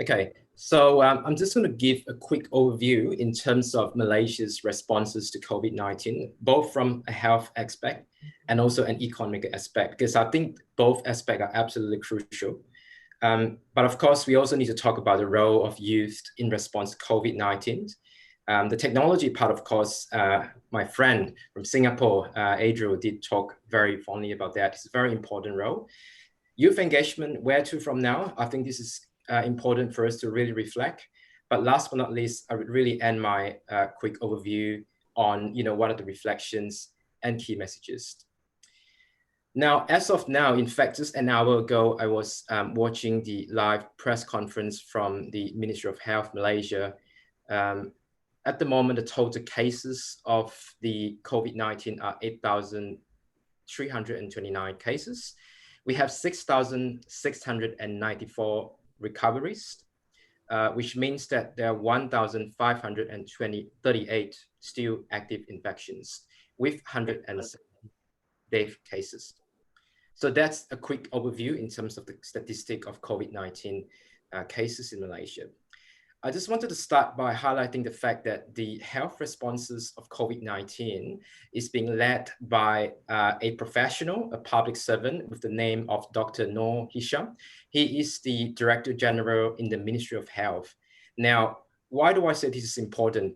Okay, So I'm just going to give a quick overview in terms of Malaysia's responses to COVID-19, both from a health aspect and also an economic aspect, because I think both aspects are absolutely crucial. But of course, we also need to talk about the role of youth in response to COVID-19. The technology part, of course, my friend from Singapore, Adriel, did talk very fondly about that. It's a very important role. Youth engagement, where to from now? I think this is important for us to really reflect. But last but not least, I would really end my quick overview on, what are the reflections and key messages. Now, as of now, in fact, just an hour ago, I was watching the live press conference from the Ministry of Health, Malaysia. At the moment, the total cases of the COVID-19 are 8,329 cases. We have 6,694 recoveries, which means that there are 1,538 still active infections with 170 death cases. So that's a quick overview in terms of the statistic of COVID-19 cases in Malaysia. I just wanted to start by highlighting the fact that the health responses of COVID-19 is being led by a professional, a public servant with the name of Dr. Noor Hisham. He is the Director General in the Ministry of Health. Now, why do I say this is important?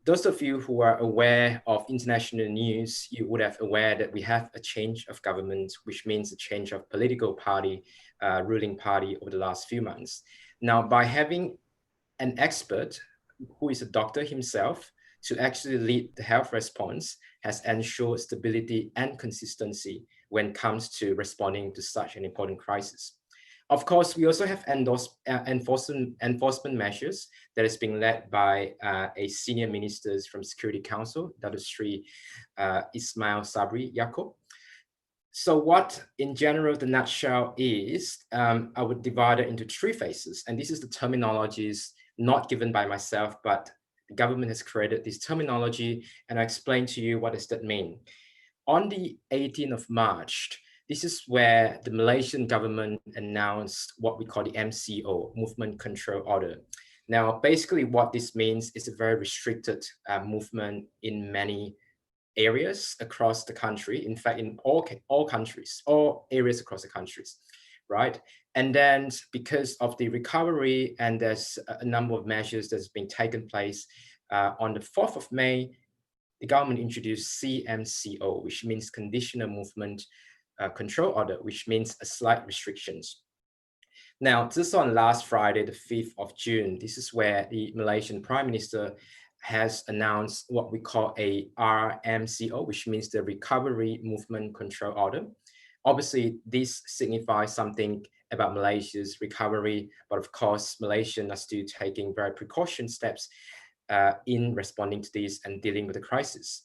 Those of you who are aware of international news, you would have aware that we have a change of government, which means a change of political party, ruling party over the last few months. Now, by having an expert who is a doctor himself to actually lead the health response has ensured stability and consistency when it comes to responding to such an important crisis. Of course, we also have enforcement measures that is being led by a senior minister from Security Council, Dr. Sri Ismail Sabri Yaakob. So what, in general, the nutshell is, I would divide it into three phases. And this is the terminologies not given by myself, but the government has created this terminology, and I explain to you what does that mean. On the 18th of March, this is where the Malaysian government announced what we call the MCO, Movement Control Order. Now, basically what this means is a very restricted movement in many areas across the country. In fact, in all countries, all areas across the countries, right? And then because of the recovery, and there's a number of measures that's been taken place, on the 4th of May, the government introduced CMCO, which means Conditional Movement Control Order, which means a slight restrictions. Now, just on last Friday, the 5th of June, this is where the Malaysian Prime Minister has announced what we call a RMCO, which means the Recovery Movement Control Order. Obviously, this signifies something about Malaysia's recovery, but of course, Malaysians are still taking very precaution steps in responding to this and dealing with the crisis.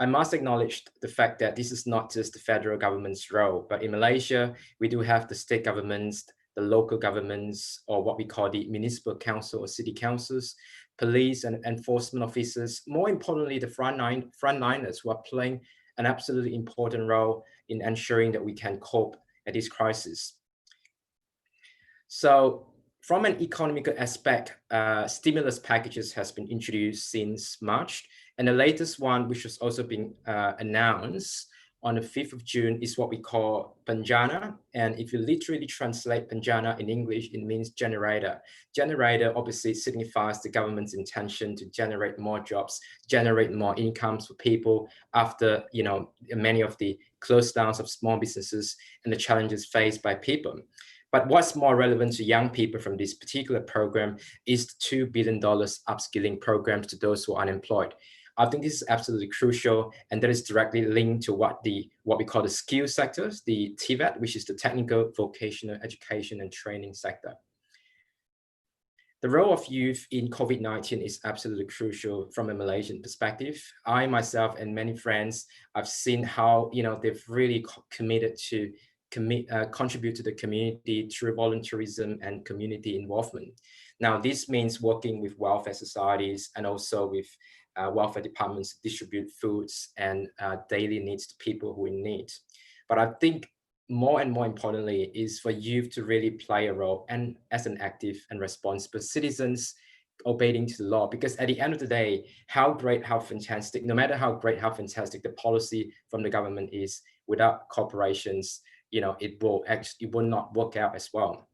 I must acknowledge the fact that this is not just the federal government's role, but in Malaysia, we do have the state governments, the local governments, or what we call the municipal council or city councils, police and enforcement officers, more importantly, the frontliners who are playing an absolutely important role in ensuring that we can cope at this crisis. So from an economic aspect, stimulus packages has been introduced since March. And the latest one, which has also been announced on the 5th of June, is what we call Penjana. And if you literally translate Penjana in English, it means generator. Generator obviously signifies the government's intention to generate more jobs, generate more incomes for people after, many of the close downs of small businesses and the challenges faced by people. But what's more relevant to young people from this particular program is the $2 billion upskilling programs to those who are unemployed. I think this is absolutely crucial, and that is directly linked to what we call the skill sectors, the TVET, which is the Technical Vocational Education and Training sector. The role of youth in COVID-19 is absolutely crucial from a Malaysian perspective. I myself and many friends, I've seen how they've really committed to contribute to the community through volunteerism and community involvement. Now, this means working with welfare societies and also with welfare departments to distribute foods and daily needs to people who are in need. But I think more and more importantly is for youth to really play a role and as an active and responsible citizens obeying to the law, because at the end of the day, how great, how fantastic, no matter how great, how fantastic the policy from the government is, without corporations, it will not work out as well.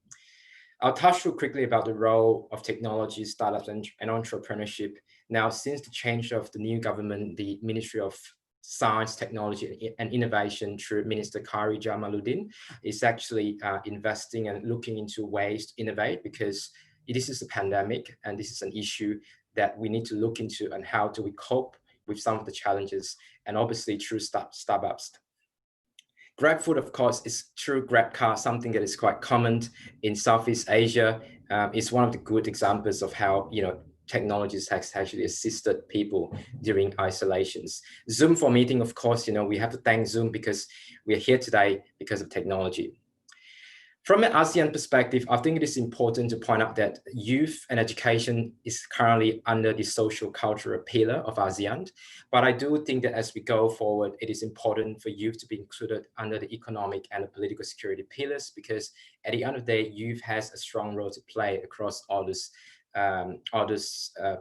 I'll touch real quickly about the role of technology, startups, and entrepreneurship. Now, since the change of the new government, the Ministry of Science, Technology, and Innovation through Minister Kari Jamaluddin is actually investing and looking into ways to innovate, because this is a pandemic and this is an issue that we need to look into, and how do we cope with some of the challenges, and obviously through startups. GrabFood, of course, is through GrabCar, something that is quite common in Southeast Asia. It's one of the good examples of how technologies has actually assisted people during isolations. Zoom for meeting, of course, we have to thank Zoom because we are here today because of technology. From an ASEAN perspective, I think it is important to point out that youth and education is currently under the social cultural pillar of ASEAN. But I do think that as we go forward, it is important for youth to be included under the economic and the political security pillars, because at the end of the day, youth has a strong role to play across all these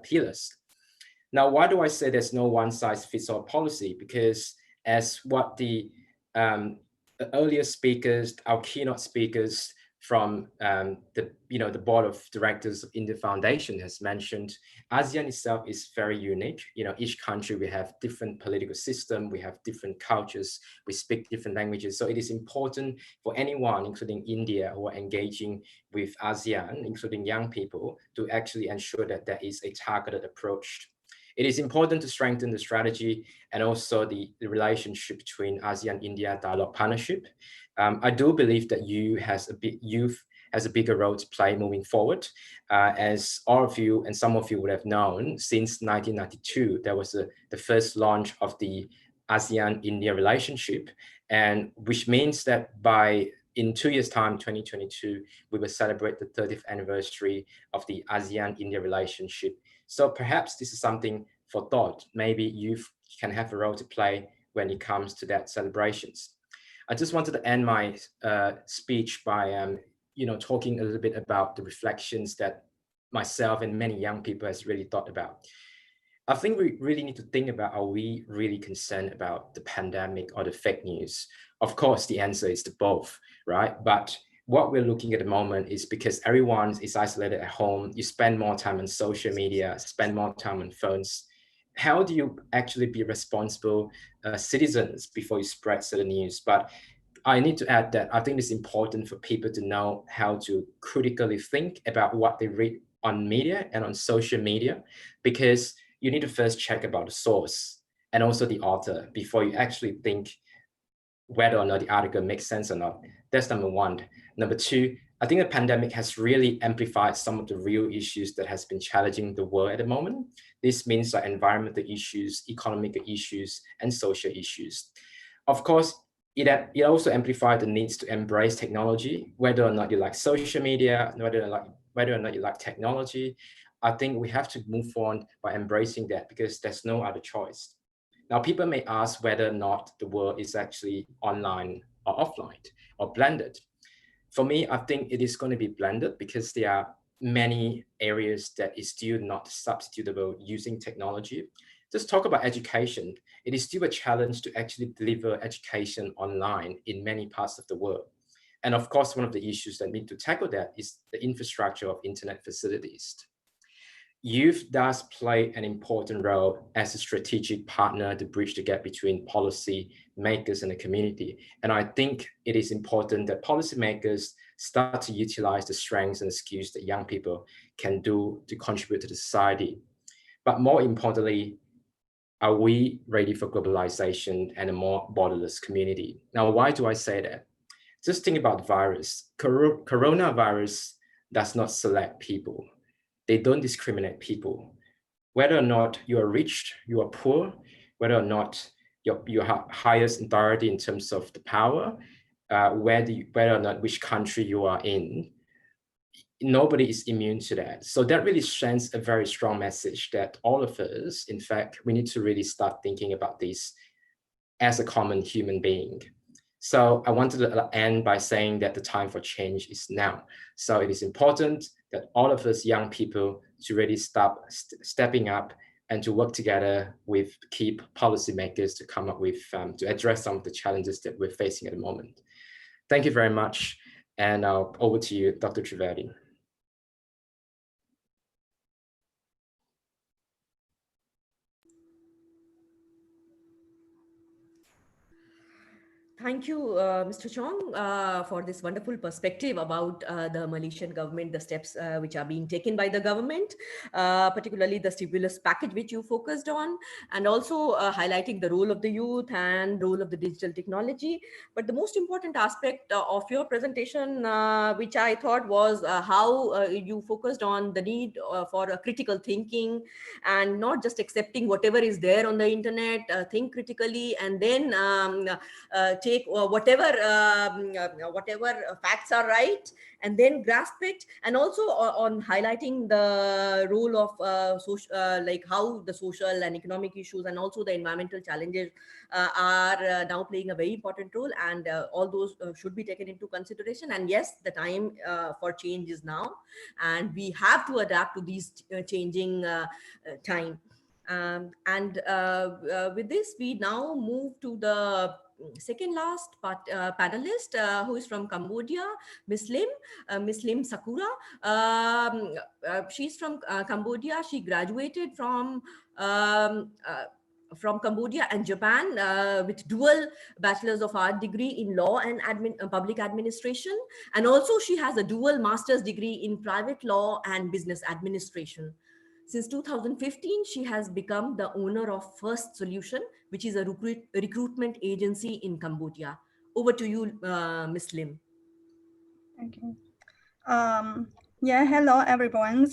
pillars. Now, why do I say there's no one-size-fits-all policy? Because as what the earlier speakers, our keynote speakers from the board of directors of India Foundation has mentioned, ASEAN itself is very unique. Each country, we have different political system, we have different cultures, we speak different languages. So it is important for anyone, including India, who are engaging with ASEAN, including young people, to actually ensure that there is a targeted approach. It is important to strengthen the strategy and also the relationship between ASEAN-India dialogue partnership. I do believe that youth has a bigger role to play moving forward. As all of you and some of you would have known, since 1992, there was the first launch of the ASEAN-India relationship, and which means that in 2 years' time, 2022, we will celebrate the 30th anniversary of the ASEAN-India relationship. So perhaps this is something for thought. Maybe youth can have a role to play when it comes to that celebrations. I just wanted to end my speech by talking a little bit about the reflections that myself and many young people has really thought about. I think we really need to think about, are we really concerned about the pandemic or the fake news? Of course, the answer is to both, right? But what we're looking at the moment is, because everyone is isolated at home, you spend more time on social media, spend more time on phones. How do you actually be responsible citizens before you spread certain news? But I need to add that I think it's important for people to know how to critically think about what they read on media and on social media, because you need to first check about the source and also the author before you actually think whether or not the article makes sense or not. That's number one. Number two, I think the pandemic has really amplified some of the real issues that has been challenging the world at the moment. This means like environmental issues, economic issues, and social issues. Of course, it also amplified the needs to embrace technology, whether or not you like social media, whether or not you like technology. I think we have to move on by embracing that, because there's no other choice. Now, people may ask whether or not the world is actually online or offline or blended. For me, I think it is going to be blended, because there are many areas that is still not substitutable using technology. Just talk about education. It is still a challenge to actually deliver education online in many parts of the world. And of course, one of the issues that need to tackle that is the infrastructure of internet facilities. Youth does play an important role as a strategic partner to bridge the gap between policy makers and the community. And I think it is important that policymakers start to utilize the strengths and skills that young people can do to contribute to the society. But more importantly, are we ready for globalization and a more borderless community? Now, why do I say that? Just think about the virus. Coronavirus does not select people. They don't discriminate people. Whether or not you are rich, you are poor, whether or not you have highest authority in terms of the power, whether or not which country you are in, nobody is immune to that. So that really sends a very strong message that all of us, in fact, we need to really start thinking about this as a common human being. So I wanted to end by saying that the time for change is now. So it is important that all of us young people to really stop stepping up and to work together with key policymakers to come up with, to address some of the challenges that we're facing at the moment. Thank you very much. And over to you, Dr. Trivedi. Thank you, Mr. Chong, for this wonderful perspective about the Malaysian government, the steps which are being taken by the government, particularly the stimulus package which you focused on, and also highlighting the role of the youth and role of the digital technology. But the most important aspect of your presentation, which I thought was how you focused on the need for critical thinking and not just accepting whatever is there on the internet, think critically, and then take whatever facts are right and then grasp it, and also on highlighting the role of like how the social and economic issues and also the environmental challenges are now playing a very important role, and all those should be taken into consideration. And yes, the time for change is now, and we have to adapt to these changing time. With this, we now move to the second last panelist, who is from Cambodia, Ms. Lim Sakura. She's from Cambodia. She graduated from Cambodia and Japan with dual Bachelor's of Art degree in Law and Public Administration. And also she has a dual Master's degree in Private Law and Business Administration. Since 2015, she has become the owner of First Solution, which is a recruitment agency in Cambodia. Over to you, Ms. Lim. Thank you. Yeah, hello everyone.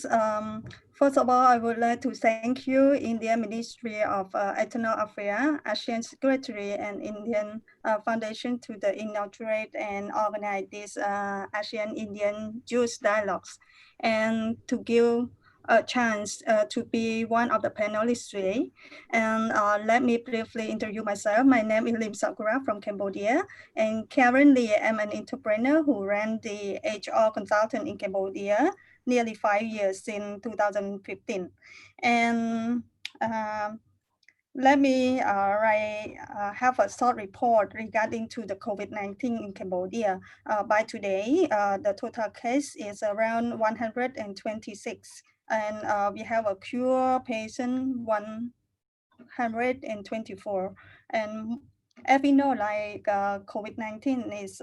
First of all, I would like to thank you, Indian Ministry of External Affairs, ASEAN Secretary, and Indian Foundation to the inaugurate and organize this ASEAN-Indian Youth Dialogues, and to give a chance to be one of the panelists today. And let me briefly introduce myself. My name is Lim Sakura from Cambodia, and currently I'm an entrepreneur who ran the HR consultant in Cambodia nearly 5 years since 2015. And let me have a short report regarding to the COVID-19 in Cambodia. By today, the total case is around 126. And we have a cure patient 124. And as we know, like COVID-19 is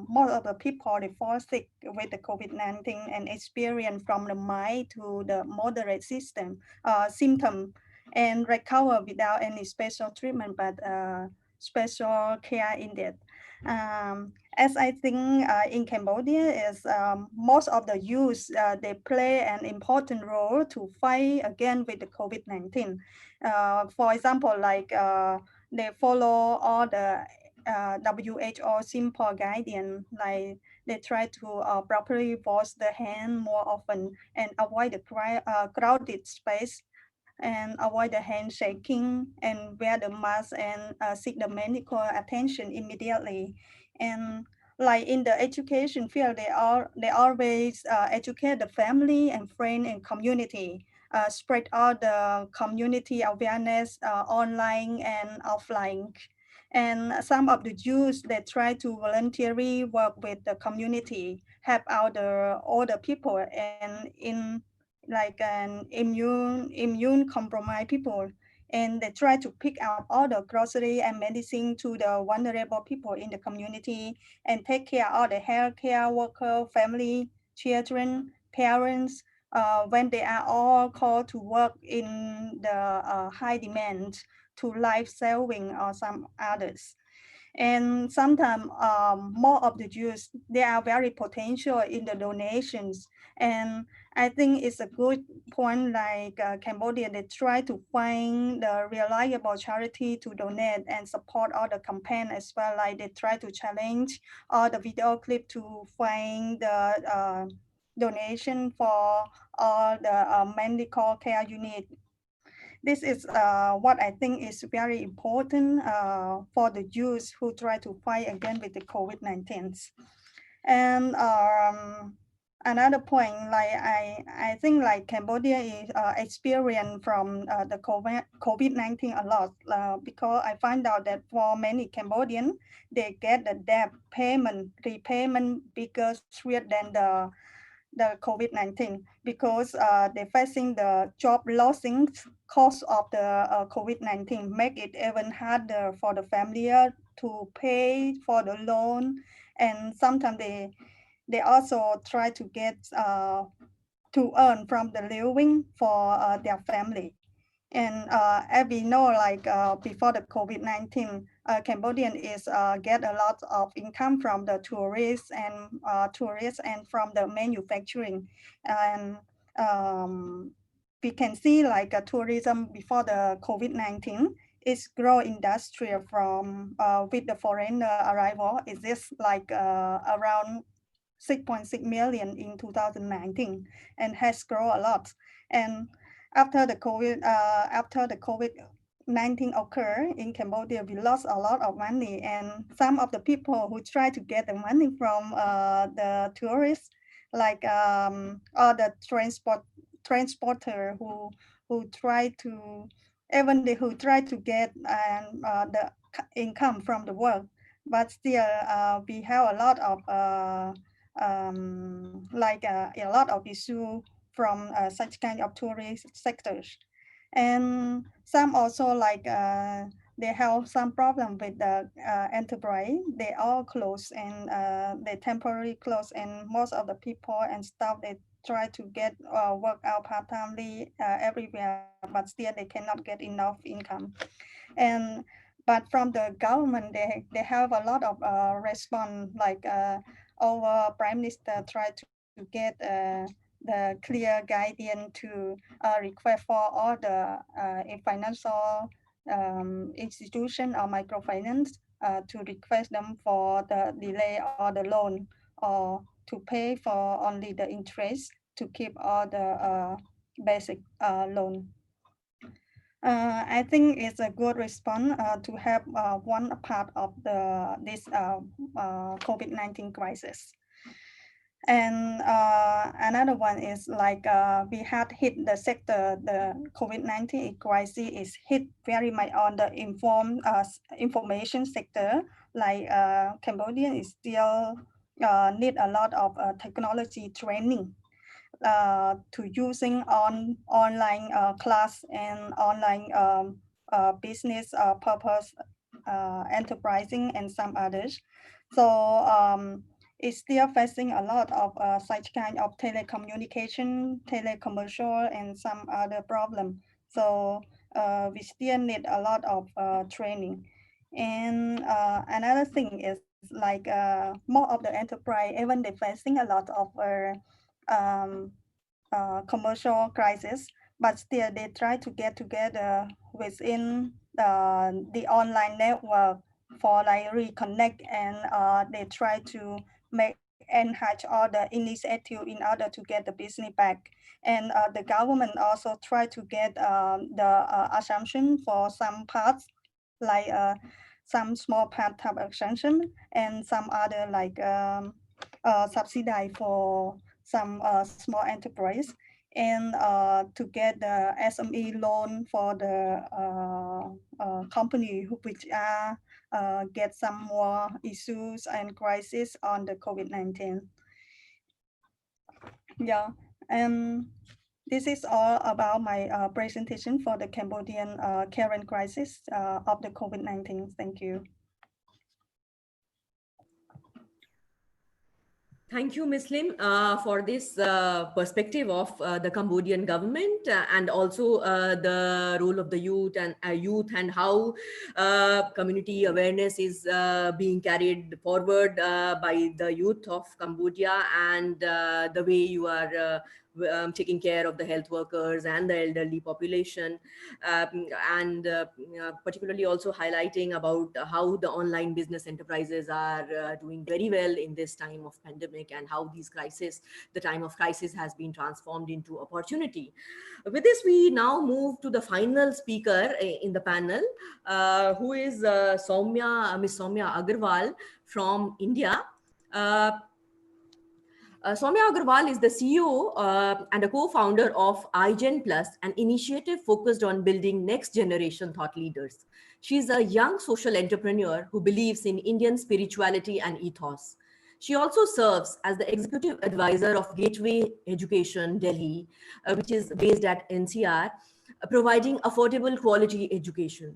most of the people they fall sick with the COVID-19 and experience from the mild to the moderate symptom and recover without any special treatment, but special care needed. As I think in Cambodia is most of the youth, they play an important role to fight again with the COVID-19. For example, like they follow all the WHO simple guidance, like they try to properly wash the hand more often and avoid the crowded space and avoid the handshaking and wear the mask and seek the medical attention immediately. And like in the education field, they always educate the family and friend and community, spread out the community awareness online and offline. And some of the youth, they try to voluntarily work with the community, help out the older people and in like an immune compromised people, and they try to pick up all the grocery and medicine to the vulnerable people in the community and take care of the healthcare worker, family, children, parents, when they are all called to work in the high demand to life saving or some others. And sometimes more of the youth, they are very potential in the donations. And I think it's a good point, like Cambodia, they try to find the reliable charity to donate and support all the campaign as well. Like they try to challenge all the video clip to find the donation for all the medical care unit. this is what I think is very important for the youth who try to fight again with the COVID-19. And another point, like I think like Cambodia is experienced from the COVID-19 a lot because I find out that for many Cambodians, they get the debt repayment bigger threat than the COVID-19 because they're facing the job losing cost of the COVID-19, make it even harder for the family to pay for the loan, and sometimes they also try to get to earn from the living for their family. And as we know, like before the COVID-19, Cambodian is get a lot of income from the tourists and from the manufacturing. And we can see like tourism before the COVID-19 is grow industry from with the foreigner arrival. Is this like around 6.6 million in 2019 and has grown a lot. And after the COVID-19 occurred in Cambodia, we lost a lot of money, and some of the people who try to get the money from the tourists, like or the transporter who try to get the income from the work, but still we have a lot of a lot of issue from such kind of tourist sectors. And some also like they have some problem with the enterprise. They all close and they temporarily close, and most of the people and staff, they try to get work out part-timely everywhere, but still they cannot get enough income. And but from the government, they have a lot of response, like our Prime Minister tried to get the clear guidance to request for all the financial institution or microfinance to request them for the delay or the loan, or to pay for only the interest to keep all the basic loan. I think it's a good response to have one part of this COVID-19 crisis. And another one is like we had hit the sector, the COVID-19 crisis is hit very much on the information sector. Like Cambodia is still need a lot of technology training to using online class and online business purpose enterprising and some others. So it's still facing a lot of such kind of telecommunication, telecommercial, and some other problem. So we still need a lot of training. And another thing is like more of the enterprise, even they facing a lot of commercial crisis, but still they try to get together within the online network for like reconnect, and they try to make enhance all the initiative in order to get the business back. And the government also try to get the assumption for some parts, like some small part type exemption, and some other like subsidy for some small enterprise, and to get the SME loan for the company which are get some more issues and crisis on the COVID-19. Yeah, and this is all about my presentation for the Cambodian current crisis of the COVID-19. Thank you. Thank you, Ms. Lim, for this perspective of the Cambodian government and also the role of the youth and how community awareness is being carried forward by the youth of Cambodia, and the way you are taking care of the health workers and the elderly population, and particularly also highlighting about how the online business enterprises are doing very well in this time of pandemic, and how the time of crisis has been transformed into opportunity. With this, we now move to the final speaker in the panel, who is Miss Soumya Agarwal from India. Soumya Agarwal is the CEO and a co-founder of iGen Plus, an initiative focused on building next generation thought leaders. She's a young social entrepreneur who believes in Indian spirituality and ethos. She also serves as the executive advisor of Gateway Education Delhi, which is based at NCR, providing affordable quality education.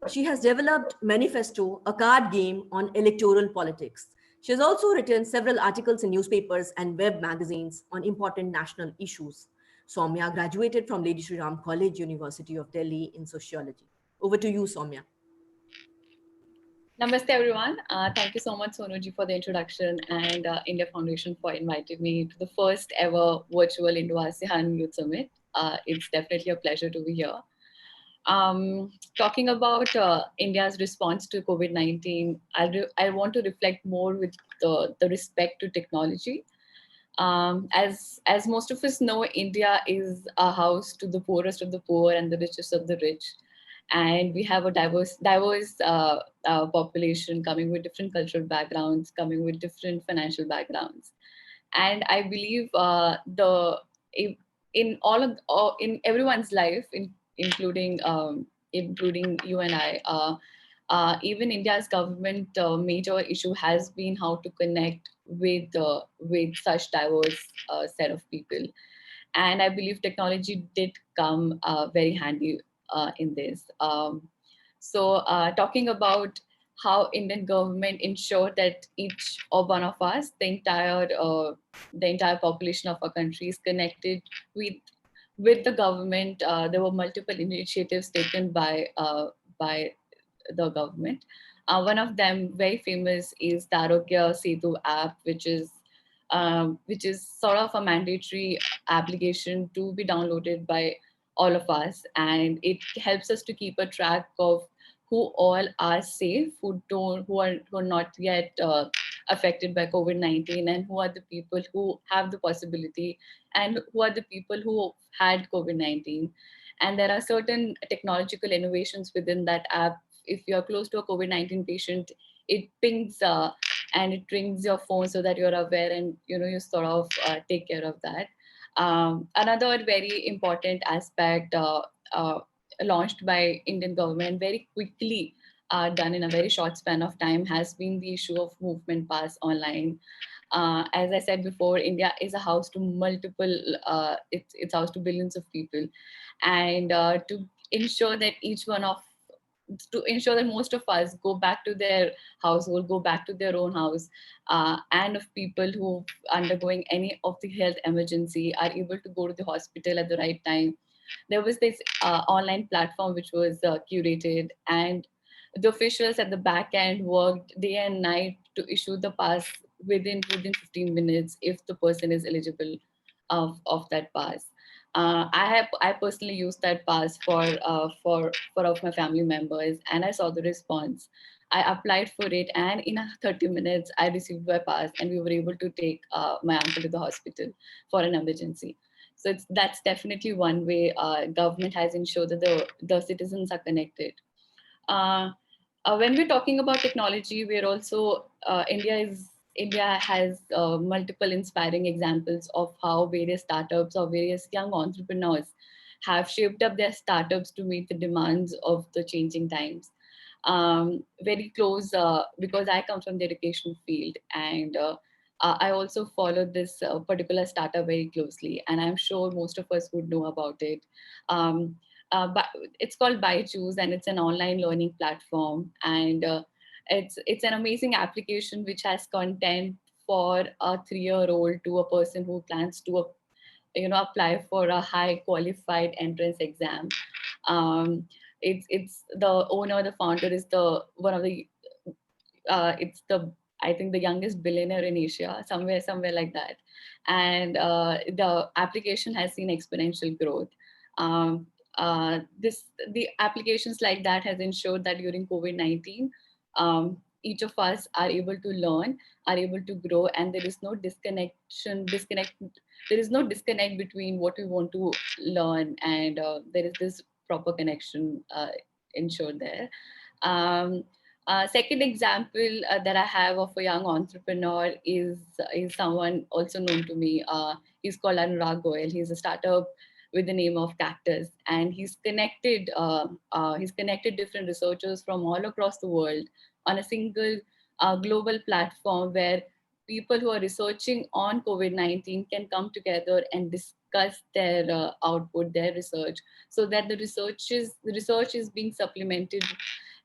She has developed Manifesto, a card game on electoral politics. She has also written several articles in newspapers and web magazines on important national issues. Soumya graduated from Lady Shri Ram College, University of Delhi in sociology. Over to you, Soumya. Namaste, everyone. Thank you so much, Sonuji, for the introduction, and India Foundation for inviting me to the first ever virtual Indo-ASEAN Youth Summit. It's definitely a pleasure to be here. Talking about India's response to COVID-19, I want to reflect more with the respect to technology. As most of us know, India is a house to the poorest of the poor and the richest of the rich. And we have a diverse population coming with different cultural backgrounds, coming with different financial backgrounds. And I believe in everyone's life, including you and I, even India's government major issue has been how to connect with such diverse set of people. And I believe technology did come very handy in this. So talking about how Indian government ensured that each or one of us, the entire population of our country is connected with the government. There were multiple initiatives taken by the government. One of them, very famous, is the Arogya Setu app, which is sort of a mandatory application to be downloaded by all of us, and it helps us to keep a track of who all are safe, who are not yet affected by COVID-19, and who are the people who have the possibility, and who are the people who had COVID-19. And there are certain technological innovations within that app. If you're close to a COVID-19 patient, it pings and it rings your phone so that you're aware, and you sort of take care of that. Another very important aspect launched by Indian government, very quickly done in a very short span of time, has been the issue of movement pass online. As I said before, India is a house to multiple, it's house to billions of people. And to ensure that most of us go back to their household, go back to their own house, and of people who are undergoing any of the health emergency are able to go to the hospital at the right time. There was this online platform which was curated, and the officials at the back end worked day and night to issue the pass within 15 minutes if the person is eligible of that pass. I personally used that pass for of my family members, and I saw the response. I applied for it, and in 30 minutes, I received my pass, and we were able to take my uncle to the hospital for an emergency. So that's definitely one way government has ensured that the citizens are connected. When we're talking about technology, we're also India has multiple inspiring examples of how various startups or various young entrepreneurs have shaped up their startups to meet the demands of the changing times. Very close, because I come from the education field, and I also followed this particular startup very closely, and I'm sure most of us would know about it. But it's called Byju's, and it's an online learning platform, and it's an amazing application which has content for a 3-year-old to a person who plans to apply for a high qualified entrance exam. It's the owner, the founder is it's the I think the youngest billionaire in Asia, somewhere like that. And the application has seen exponential growth. The applications like that has ensured that during COVID-19, each of us are able to learn, are able to grow, and there is no disconnect between what we want to learn, and there is this proper connection ensured there. Second example that I have of a young entrepreneur is someone also known to me. He's called Inaugural. He's a startup with the name of Cactus, and he's connected different researchers from all across the world on a single global platform where people who are researching on COVID-19 can come together and discuss their output, their research, so that the research is being supplemented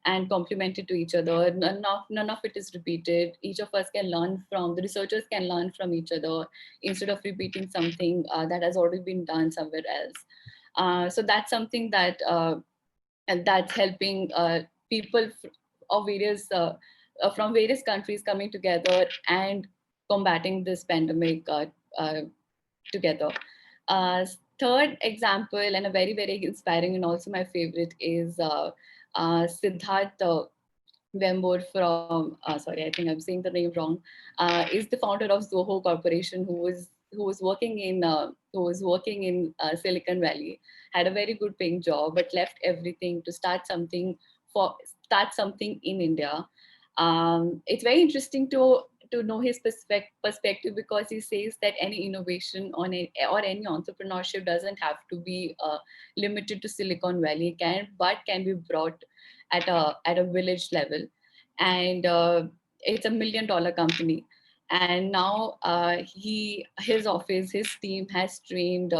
and complemented to each other. None of it is repeated. Each of us can learn from, the researchers can learn from each other instead of repeating something that has already been done somewhere else. So that's something that, and that's helping people of various, from various countries coming together and combating this pandemic together. Third example, and a very, very inspiring and also my favorite, is Siddharth Wembor from, sorry, I think I'm saying the name wrong, is the founder of Zoho Corporation, who was working in Silicon Valley, had a very good paying job, but left everything to start something in India. It's very interesting to know his perspective, because he says that any innovation or any entrepreneurship doesn't have to be limited to Silicon Valley, but can be brought at a village level. And it's $1 million company. And now his office, his team has trained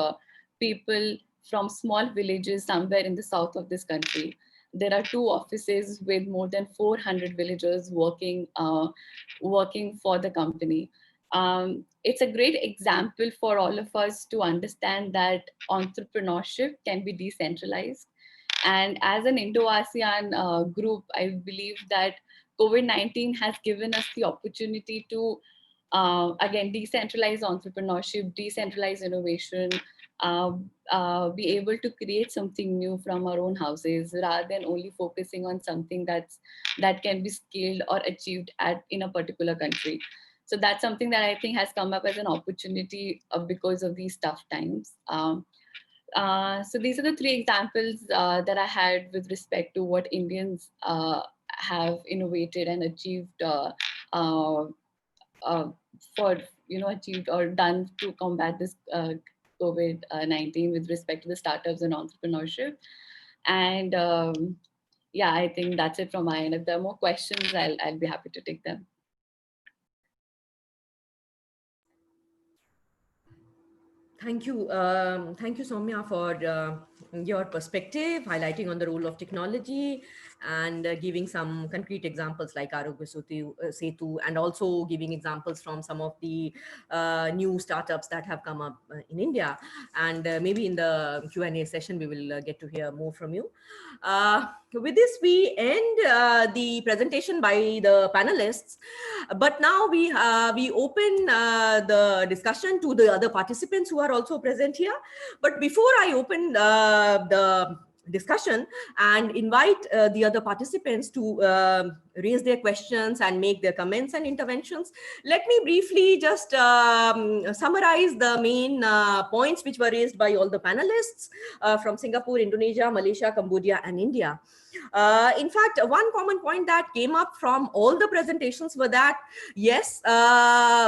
people from small villages somewhere in the south of this country. There are 2 offices with more than 400 villagers working for the company. It's a great example for all of us to understand that entrepreneurship can be decentralized. And as an Indo-ASEAN group, I believe that COVID-19 has given us the opportunity to, again, decentralize entrepreneurship, decentralize innovation, be able to create something new from our own houses, rather than only focusing on something that can be scaled or achieved in a particular country. So that's something that I think has come up as an opportunity because of these tough times. So these are the 3 examples that I had with respect to what Indians have innovated and achieved achieved or done to combat this COVID-19 with respect to the startups and entrepreneurship. And yeah, I think that's it from my end. If there are more questions, I'll be happy to take them. Thank you, Soumya, for your perspective, highlighting on the role of technology and giving some concrete examples like Arogya Setu, and also giving examples from some of the new startups that have come up in India. And maybe in the Q&A session, we will get to hear more from you. With this, we end the presentation by the panelists. But now we open the discussion to the other participants who are also present here. But before I open the discussion and invite the other participants to raise their questions and make their comments and interventions, let me briefly just summarize the main points which were raised by all the panelists from Singapore, Indonesia, Malaysia, Cambodia, and India. In fact, one common point that came up from all the presentations were that, yes,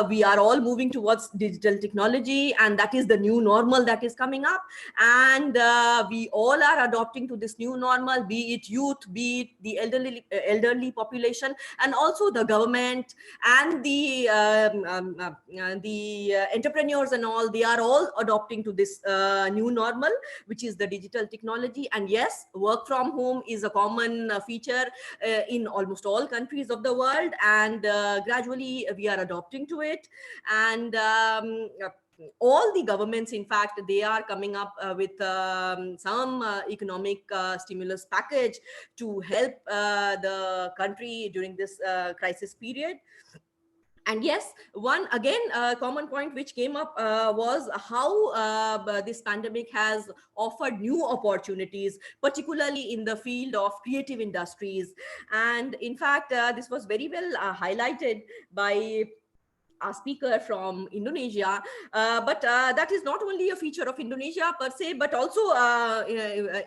we are all moving towards digital technology, and that is the new normal that is coming up. And we all are adopting to this new normal, be it youth, be it the elderly population, and also the government and the entrepreneurs and all. They are all adopting to this new normal, which is the digital technology. And yes, work from home is a common feature in almost all countries of the world, and gradually we are adopting to it. And all the governments, in fact, they are coming up with some economic stimulus package to help the country during this crisis period. And yes, one again common point which came up was how this pandemic has offered new opportunities, particularly in the field of creative industries. And in fact, this was very well highlighted by a speaker from Indonesia, but that is not only a feature of Indonesia per se, but also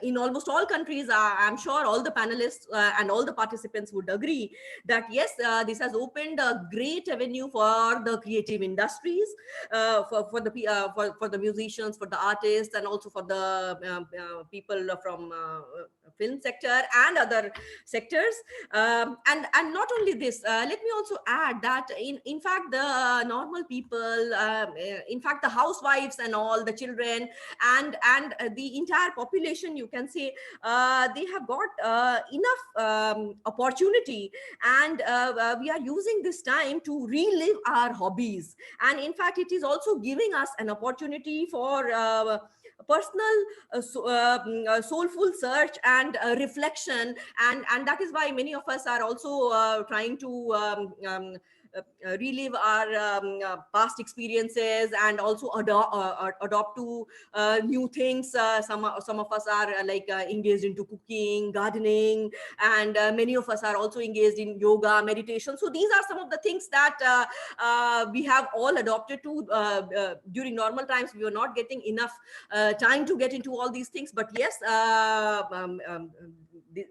in almost all countries. I'm sure all the panelists and all the participants would agree that yes, this has opened a great avenue for the creative industries, for the musicians, for the artists, and also for the people from film sector and other sectors. And not only this, let me also add that in fact the normal people, in fact the housewives and all the children and the entire population, you can say, they have got enough opportunity, and we are using this time to relive our hobbies. And in fact it is also giving us an opportunity for personal soulful search and reflection, and that is why many of us are also trying to relive our past experiences and also adopt to new things. Some of us are engaged into cooking, gardening, and many of us are also engaged in yoga, meditation. So these are some of the things that we have all adopted to. During normal times we were not getting enough time to get into all these things, but yes,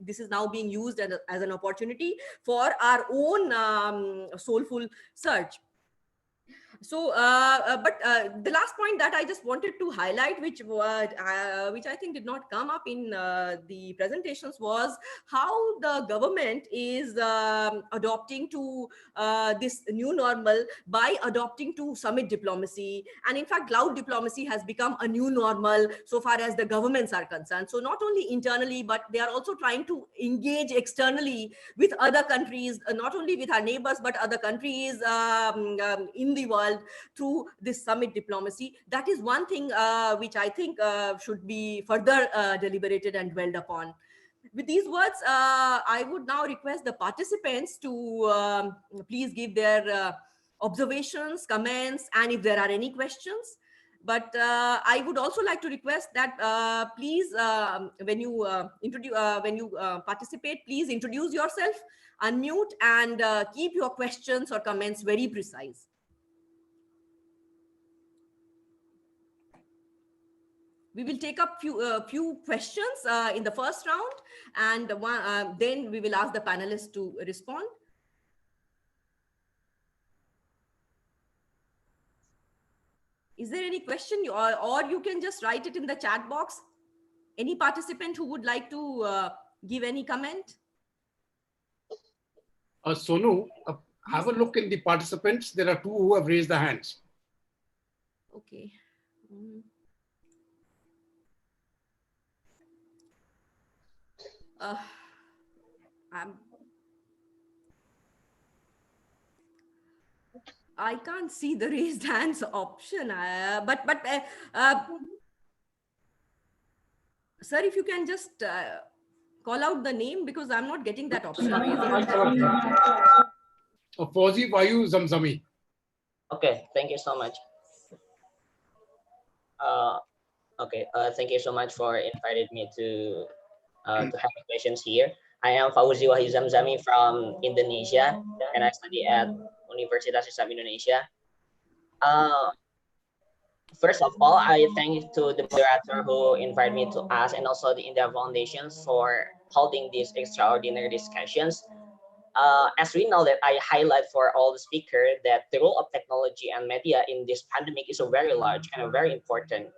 this is now being used as an opportunity for our own soulful search. So, but the last point that I just wanted to highlight, which I think did not come up in the presentations, was how the government is adopting to this new normal by adopting to summit diplomacy. And in fact, cloud diplomacy has become a new normal so far as the governments are concerned. So not only internally, but they are also trying to engage externally with other countries, not only with our neighbors, but other countries in the world through this summit diplomacy. That is one thing which I think should be further deliberated and dwelled upon. With these words, I would now request the participants to please give their observations, comments, and if there are any questions. But I would also like to request that please, when you participate, please introduce yourself, unmute, and keep your questions or comments very precise. We will take up few questions in the first round, and then we will ask the panelists to respond. Is there any question, or you can just write it in the chat box? Any participant who would like to give any comment? Sonu, have a look in the participants. There are two who have raised their hands. Okay. I can't see the raised hands option, sir, if you can just call out the name, because I'm not getting that option. Fauzi Vayu Zamzami. Okay, thank you so much. Thank you so much for inviting me to have questions here. I am Fauzi Wahyu Zamzami from Indonesia, and I study at Universitas Islam Indonesia. First of all, I thank to the moderator who invited me to us, and also the India Foundation for holding these extraordinary discussions. As we know that I highlight for all the speakers that the role of technology and media in this pandemic is a very large and very important.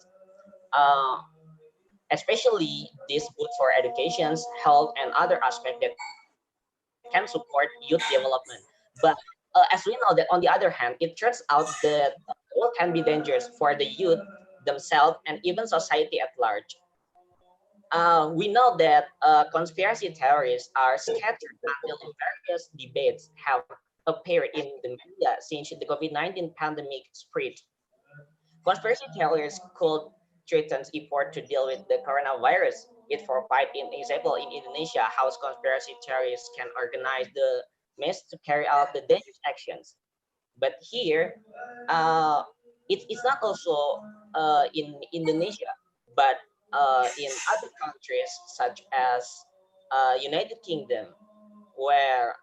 Especially this good for education, health, and other aspects that can support youth development. But as we know that on the other hand, it turns out that it can be dangerous for the youth themselves and even society at large. We know that conspiracy theories are scattered until various debates have appeared in the media since the COVID-19 pandemic spread. Conspiracy theories could threaten effort to deal with the coronavirus. It provides an example in Indonesia how conspiracy theories can organize the means to carry out the dangerous actions. But here, it's not also in Indonesia, but in other countries such as United Kingdom, where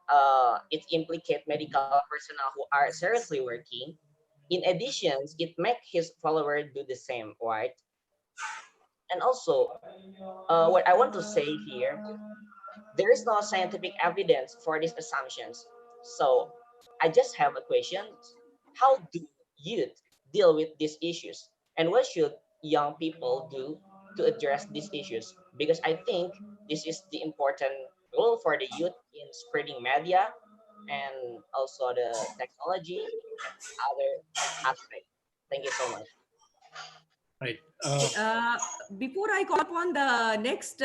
it implicates medical personnel who are seriously working. In addition, it makes his follower do the same, right? And also, what I want to say here, there is no scientific evidence for these assumptions. So I just have a question. How do youth deal with these issues? And what should young people do to address these issues? Because I think this is the important role for the youth in spreading media and also the technology and other aspects. Thank you so much. Right. Okay, before I call upon the next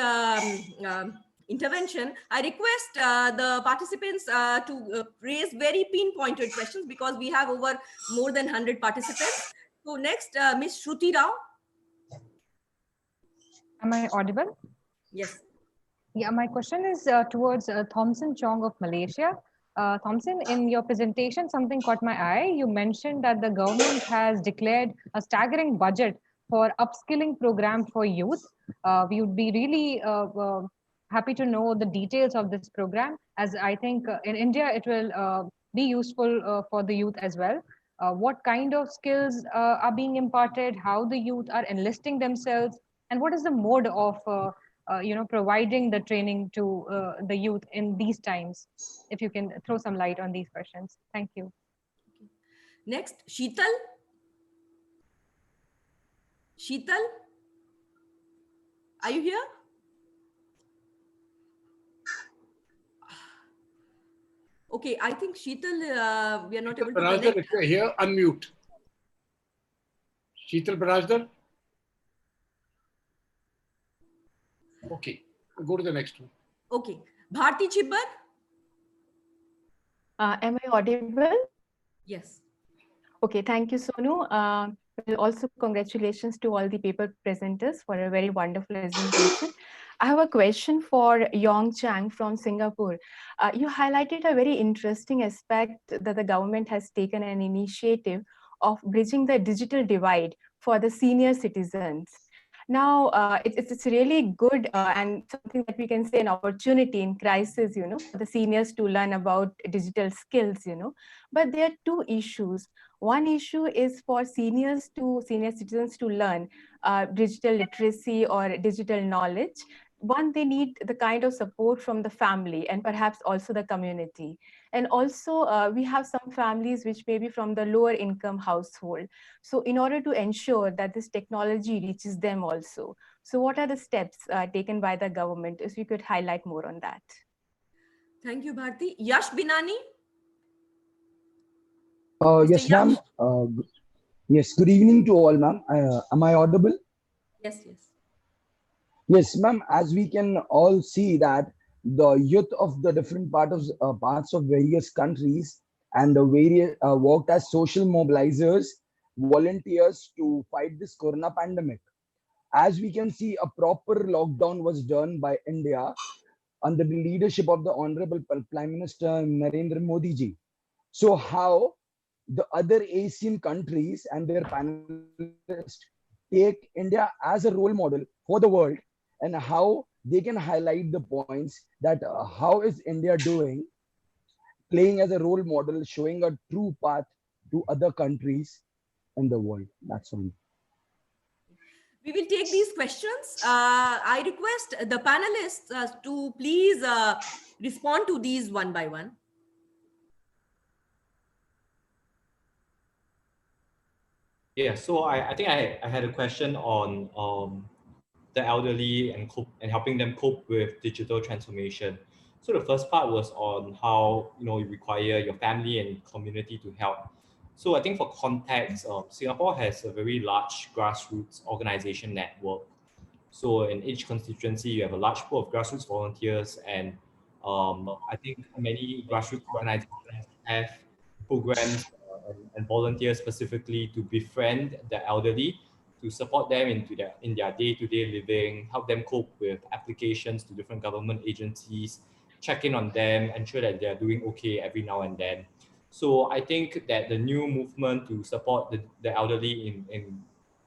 intervention, I request the participants to raise very pinpointed questions because we have over more than 100 participants. So next, Ms. Shruti Rao. Am I audible? Yes. Yeah, my question is towards Thompson Chong of Malaysia. Thompson, in your presentation, something caught my eye. You mentioned that the government has declared a staggering budget for upskilling program for youth. We would be really happy to know the details of this program, as I think in India it will be useful for the youth as well. What kind of skills are being imparted, how the youth are enlisting themselves, and what is the mode of providing the training to the youth in these times? If you can throw some light on these questions. Thank you. Next, Sheetal. Sheetal, are you here? Okay, I think Sheetal, we are not able to connect. If you're here, unmute. Sheetal Barajdar. Okay, go to the next one. Okay, Bharti Chibbar. Am I audible? Yes. Okay, thank you, Sonu. Also, congratulations to all the paper presenters for a very wonderful presentation. I have a question for Yong Chang from Singapore. You highlighted a very interesting aspect that the government has taken an initiative of bridging the digital divide for the senior citizens. Now, it's really good and something that we can say an opportunity in crisis, for the seniors to learn about digital skills, But there are two issues. One issue is for senior citizens to learn digital literacy or digital knowledge. One, they need the kind of support from the family and perhaps also the community. And also we have some families which may be from the lower income household. So in order to ensure that this technology reaches them also. So what are the steps taken by the government? If you could highlight more on that. Thank you, Bharti. Yash Binani. Yes, ma'am. Yes, good evening to all, ma'am. Am I audible? Yes, yes. Yes, ma'am. As we can all see that the youth of the different parts of various countries and the various worked as social mobilizers, volunteers to fight this corona pandemic. As we can see, a proper lockdown was done by India under the leadership of the Honorable Prime Minister Narendra Modi ji. So how the other ASEAN countries and their panelists take India as a role model for the world, and how they can highlight the points that how is India doing, playing as a role model, showing a true path to other countries in the world. That's all. We will take these questions. I request the panelists to please respond to these one by one. Yeah, so I think I had a question on the elderly and helping them cope with digital transformation. So the first part was on how you require your family and community to help. So I think for context, Singapore has a very large grassroots organization network. So in each constituency, you have a large pool of grassroots volunteers, and I think many grassroots organizations have programs and volunteers specifically to befriend the elderly, to support them in their day-to-day living, help them cope with applications to different government agencies, check in on them, ensure that they're doing okay every now and then. So I think that the new movement to support the elderly in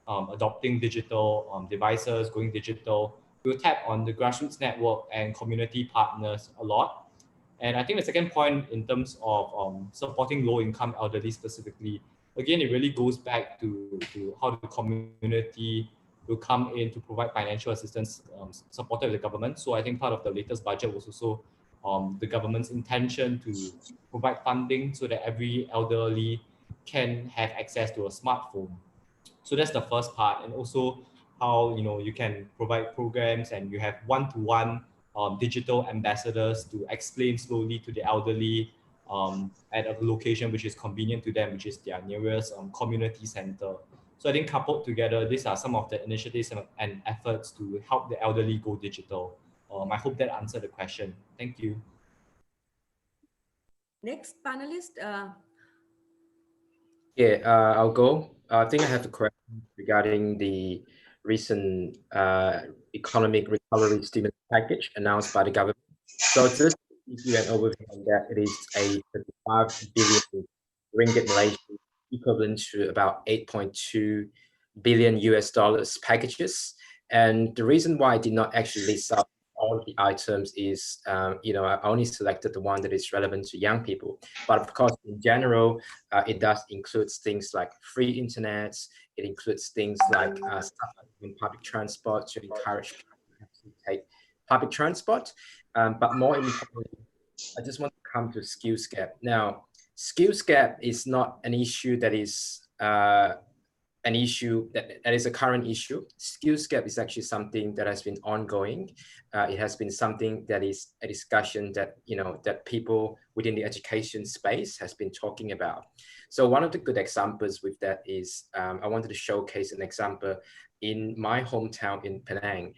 adopting digital devices, going digital, will tap on the grassroots network and community partners a lot. And I think the second point in terms of supporting low-income elderly specifically, again, it really goes back to how the community will come in to provide financial assistance supported by the government. So I think part of the latest budget was also the government's intention to provide funding so that every elderly can have access to a smartphone. So that's the first part. And also how you can provide programs and you have one-to-one digital ambassadors to explain slowly to the elderly at a location which is convenient to them, which is their nearest community center. So I think coupled together, these are some of the initiatives and efforts to help the elderly go digital. I hope that answered the question. Thank you. Next panelist. I'll go. I think I have a question regarding the recent economic recovery stimulus package announced by the government. So just to give you an overview on that, it is a 35 billion ringgit Malaysian, equivalent to about 8.2 billion US dollars packages. And the reason why I did not actually list out all of the items is, I only selected the one that is relevant to young people. But of course, in general, it does include things like free internet. It includes things like public transport to encourage people to take public transport. But more importantly, I just want to come to skills gap. Now, skills gap is not an issue that is an issue that is a current issue. Skills gap is actually something that has been ongoing. It has been something that is a discussion that that people within the education space has been talking about. So one of the good examples with that is I wanted to showcase an example in my hometown in Penang.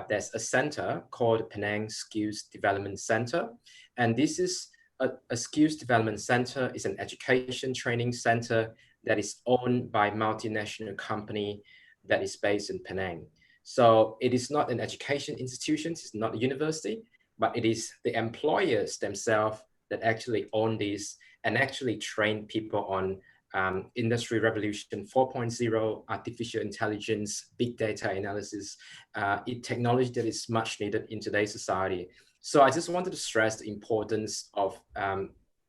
There's a center called Penang Skills Development Center, and this is a skills development center. Is an education training center that is owned by a multinational company that is based in Penang. So it is not an education institution, it's not a university, but it is the employers themselves that actually own this and actually train people on Industry Revolution 4.0, artificial intelligence, big data analysis, technology that is much needed in today's society. So I just wanted to stress the importance of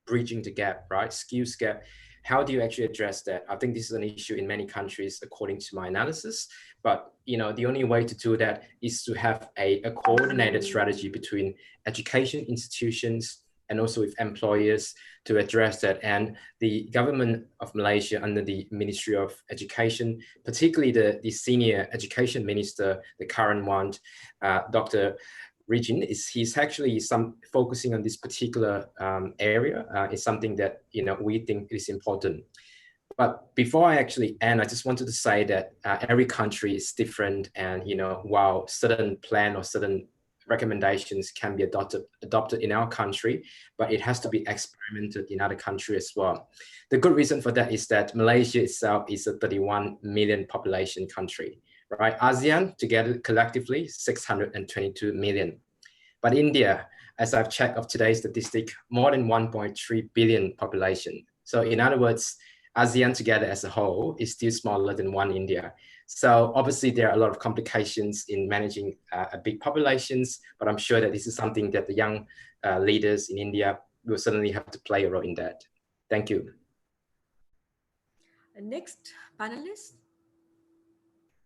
bridging the gap, right? Skills gap. How do you actually address that? I think this is an issue in many countries, according to my analysis. But the only way to do that is to have a coordinated strategy between education institutions and also with employers to address that. And the government of Malaysia, under the Ministry of Education, particularly the senior education minister, the current one, Dr. Region, he's actually focusing on this particular area is something that we think is important. But before I actually end, I just wanted to say that every country is different, and while certain plan or certain recommendations can be adopted in our country, but it has to be experimented in other countries as well. The good reason for that is that Malaysia itself is a 31 million population country. Right, ASEAN together collectively 622 million. But India, as I've checked of today's statistic, more than 1.3 billion population. So in other words, ASEAN together as a whole is still smaller than one India. So obviously there are a lot of complications in managing a big populations, but I'm sure that this is something that the young leaders in India will certainly have to play a role in that. Thank you. Next panelist.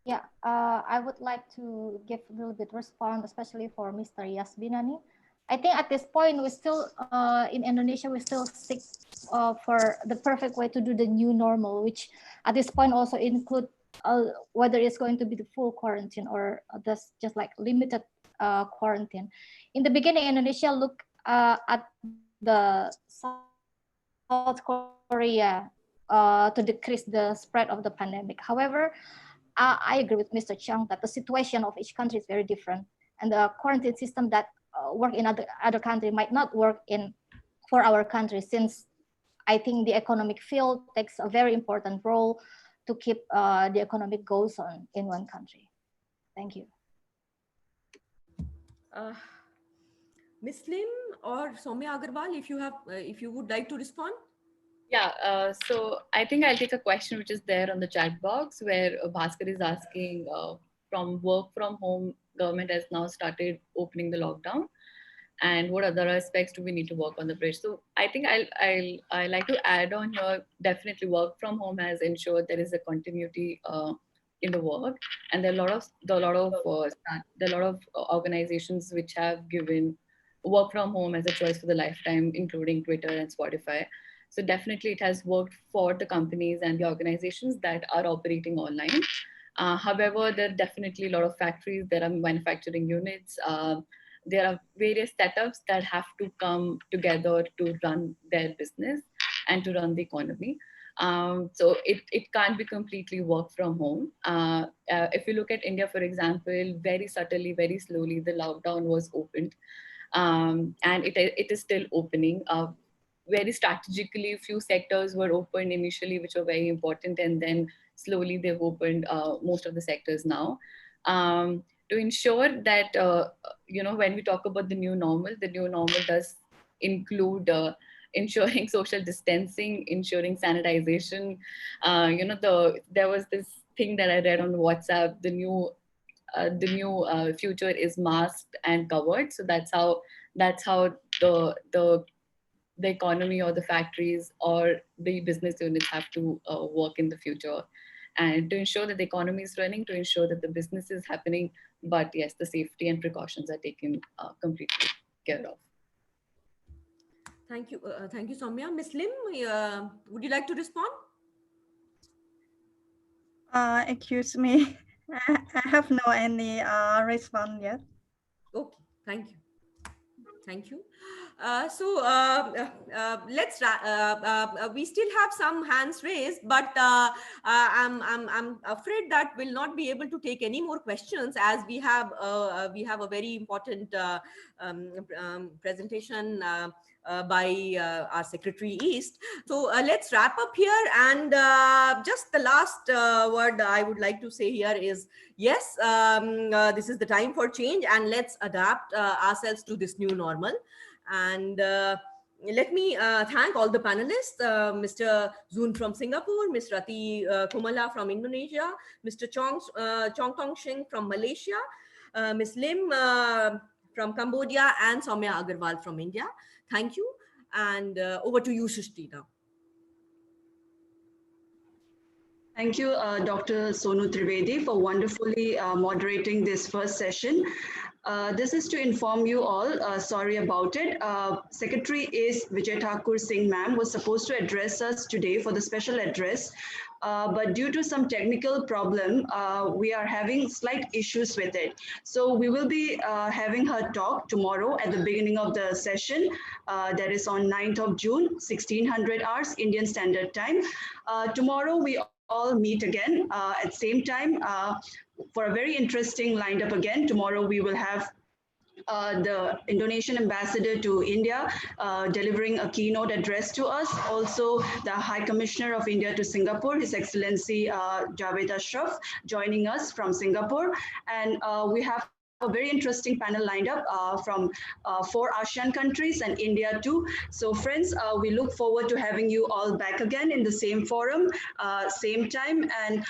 Yeah, I would like to give a little bit response, especially for Mr. Yasbinani. I think at this point, we still, in Indonesia, we still seek for the perfect way to do the new normal, which at this point also include whether it's going to be the full quarantine or just like limited quarantine. In the beginning, Indonesia looked at the South Korea to decrease the spread of the pandemic. However, I agree with Mr. Chiang that the situation of each country is very different, and the quarantine system that work in other country might not work for our country, since I think the economic field takes a very important role to keep the economic goals on in one country. Thank you. Ms. Lim or Soumya Agarwal, if you would like to respond. Yeah, so I think I'll take a question which is there on the chat box where Bhaskar is asking from work from home, government has now started opening the lockdown, and what other aspects do we need to work on the bridge? So I think I like to add on here, definitely work from home has ensured there is a continuity in the work, and there are a lot of organizations which have given work from home as a choice for the lifetime, including Twitter and Spotify. So definitely it has worked for the companies and the organizations that are operating online. However, there are definitely a lot of factories, there are manufacturing units, there are various setups that have to come together to run their business and to run the economy. So it can't be completely work from home. If you look at India, for example, very subtly, very slowly, the lockdown was opened. And it is still opening. Very strategically, few sectors were opened initially, which were very important, and then slowly they've opened most of the sectors now. To ensure that, when we talk about the new normal does include ensuring social distancing, ensuring sanitization. There was this thing that I read on WhatsApp, the new future is masked and covered. So that's how the economy or the factories or the business units have to work in the future, and to ensure that the economy is running, to ensure that the business is happening, but yes, the safety and precautions are taken completely care of. Thank you, Soumya. Ms. Lim, would you like to respond? Excuse me, I have no any response yet. Okay, thank you. Thank you. Let's. We still have some hands raised, but I'm afraid that we'll not be able to take any more questions, as we have a very important presentation by our Secretary East. So let's wrap up here, and just the last word I would like to say here is, yes, this is the time for change, and let's adapt ourselves to this new normal. And let me thank all the panelists, Mr. Zoon from Singapore, Ms. Rati Kumala from Indonesia, Mr. Chong Tong Shing from Malaysia, Ms. Lim from Cambodia, and Soumya Agarwal from India. Thank you. And over to you, Srishti, now. Thank you, Dr. Sonu Trivedi, for wonderfully moderating this first session. This is to inform you all, sorry about it. Secretary is Vijay Thakur Singh ma'am was supposed to address us today for the special address, but due to some technical problem, we are having slight issues with it. So we will be having her talk tomorrow at the beginning of the session, that is on 9th of June, 1600 hours, Indian Standard Time. Tomorrow we all meet again at same time for a very interesting lined up again. Tomorrow we will have the Indonesian ambassador to India delivering a keynote address to us. Also, the High Commissioner of India to Singapore, His Excellency Javed Ashraf, joining us from Singapore. And we have a very interesting panel lined up from 4 ASEAN countries and India too. So friends, we look forward to having you all back again in the same forum, same time. And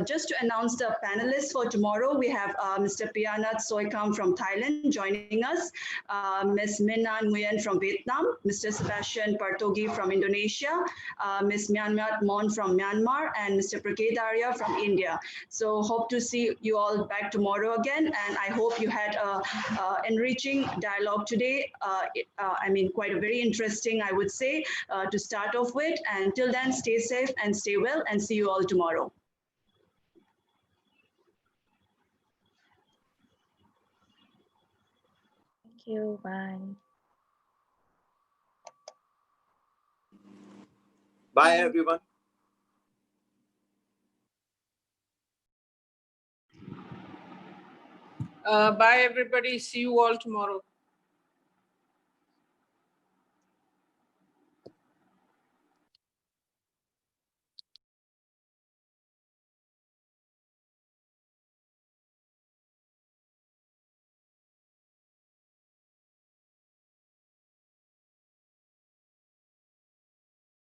just to announce the panelists for tomorrow, we have Mr. Pianat Soikam from Thailand joining us, Ms. Minan Nguyen from Vietnam, Mr. Sebastian Partogi from Indonesia, Ms. Myanmar Mon from Myanmar, and Mr. Praked Arya from India. So hope to see you all back tomorrow again, and I hope you had a enriching dialogue today. I mean, quite a very interesting, I would say, to start off with. And till then, stay safe and stay well, and see you all tomorrow. Thank you. Bye. Bye, everyone. Bye, everybody. See you all tomorrow.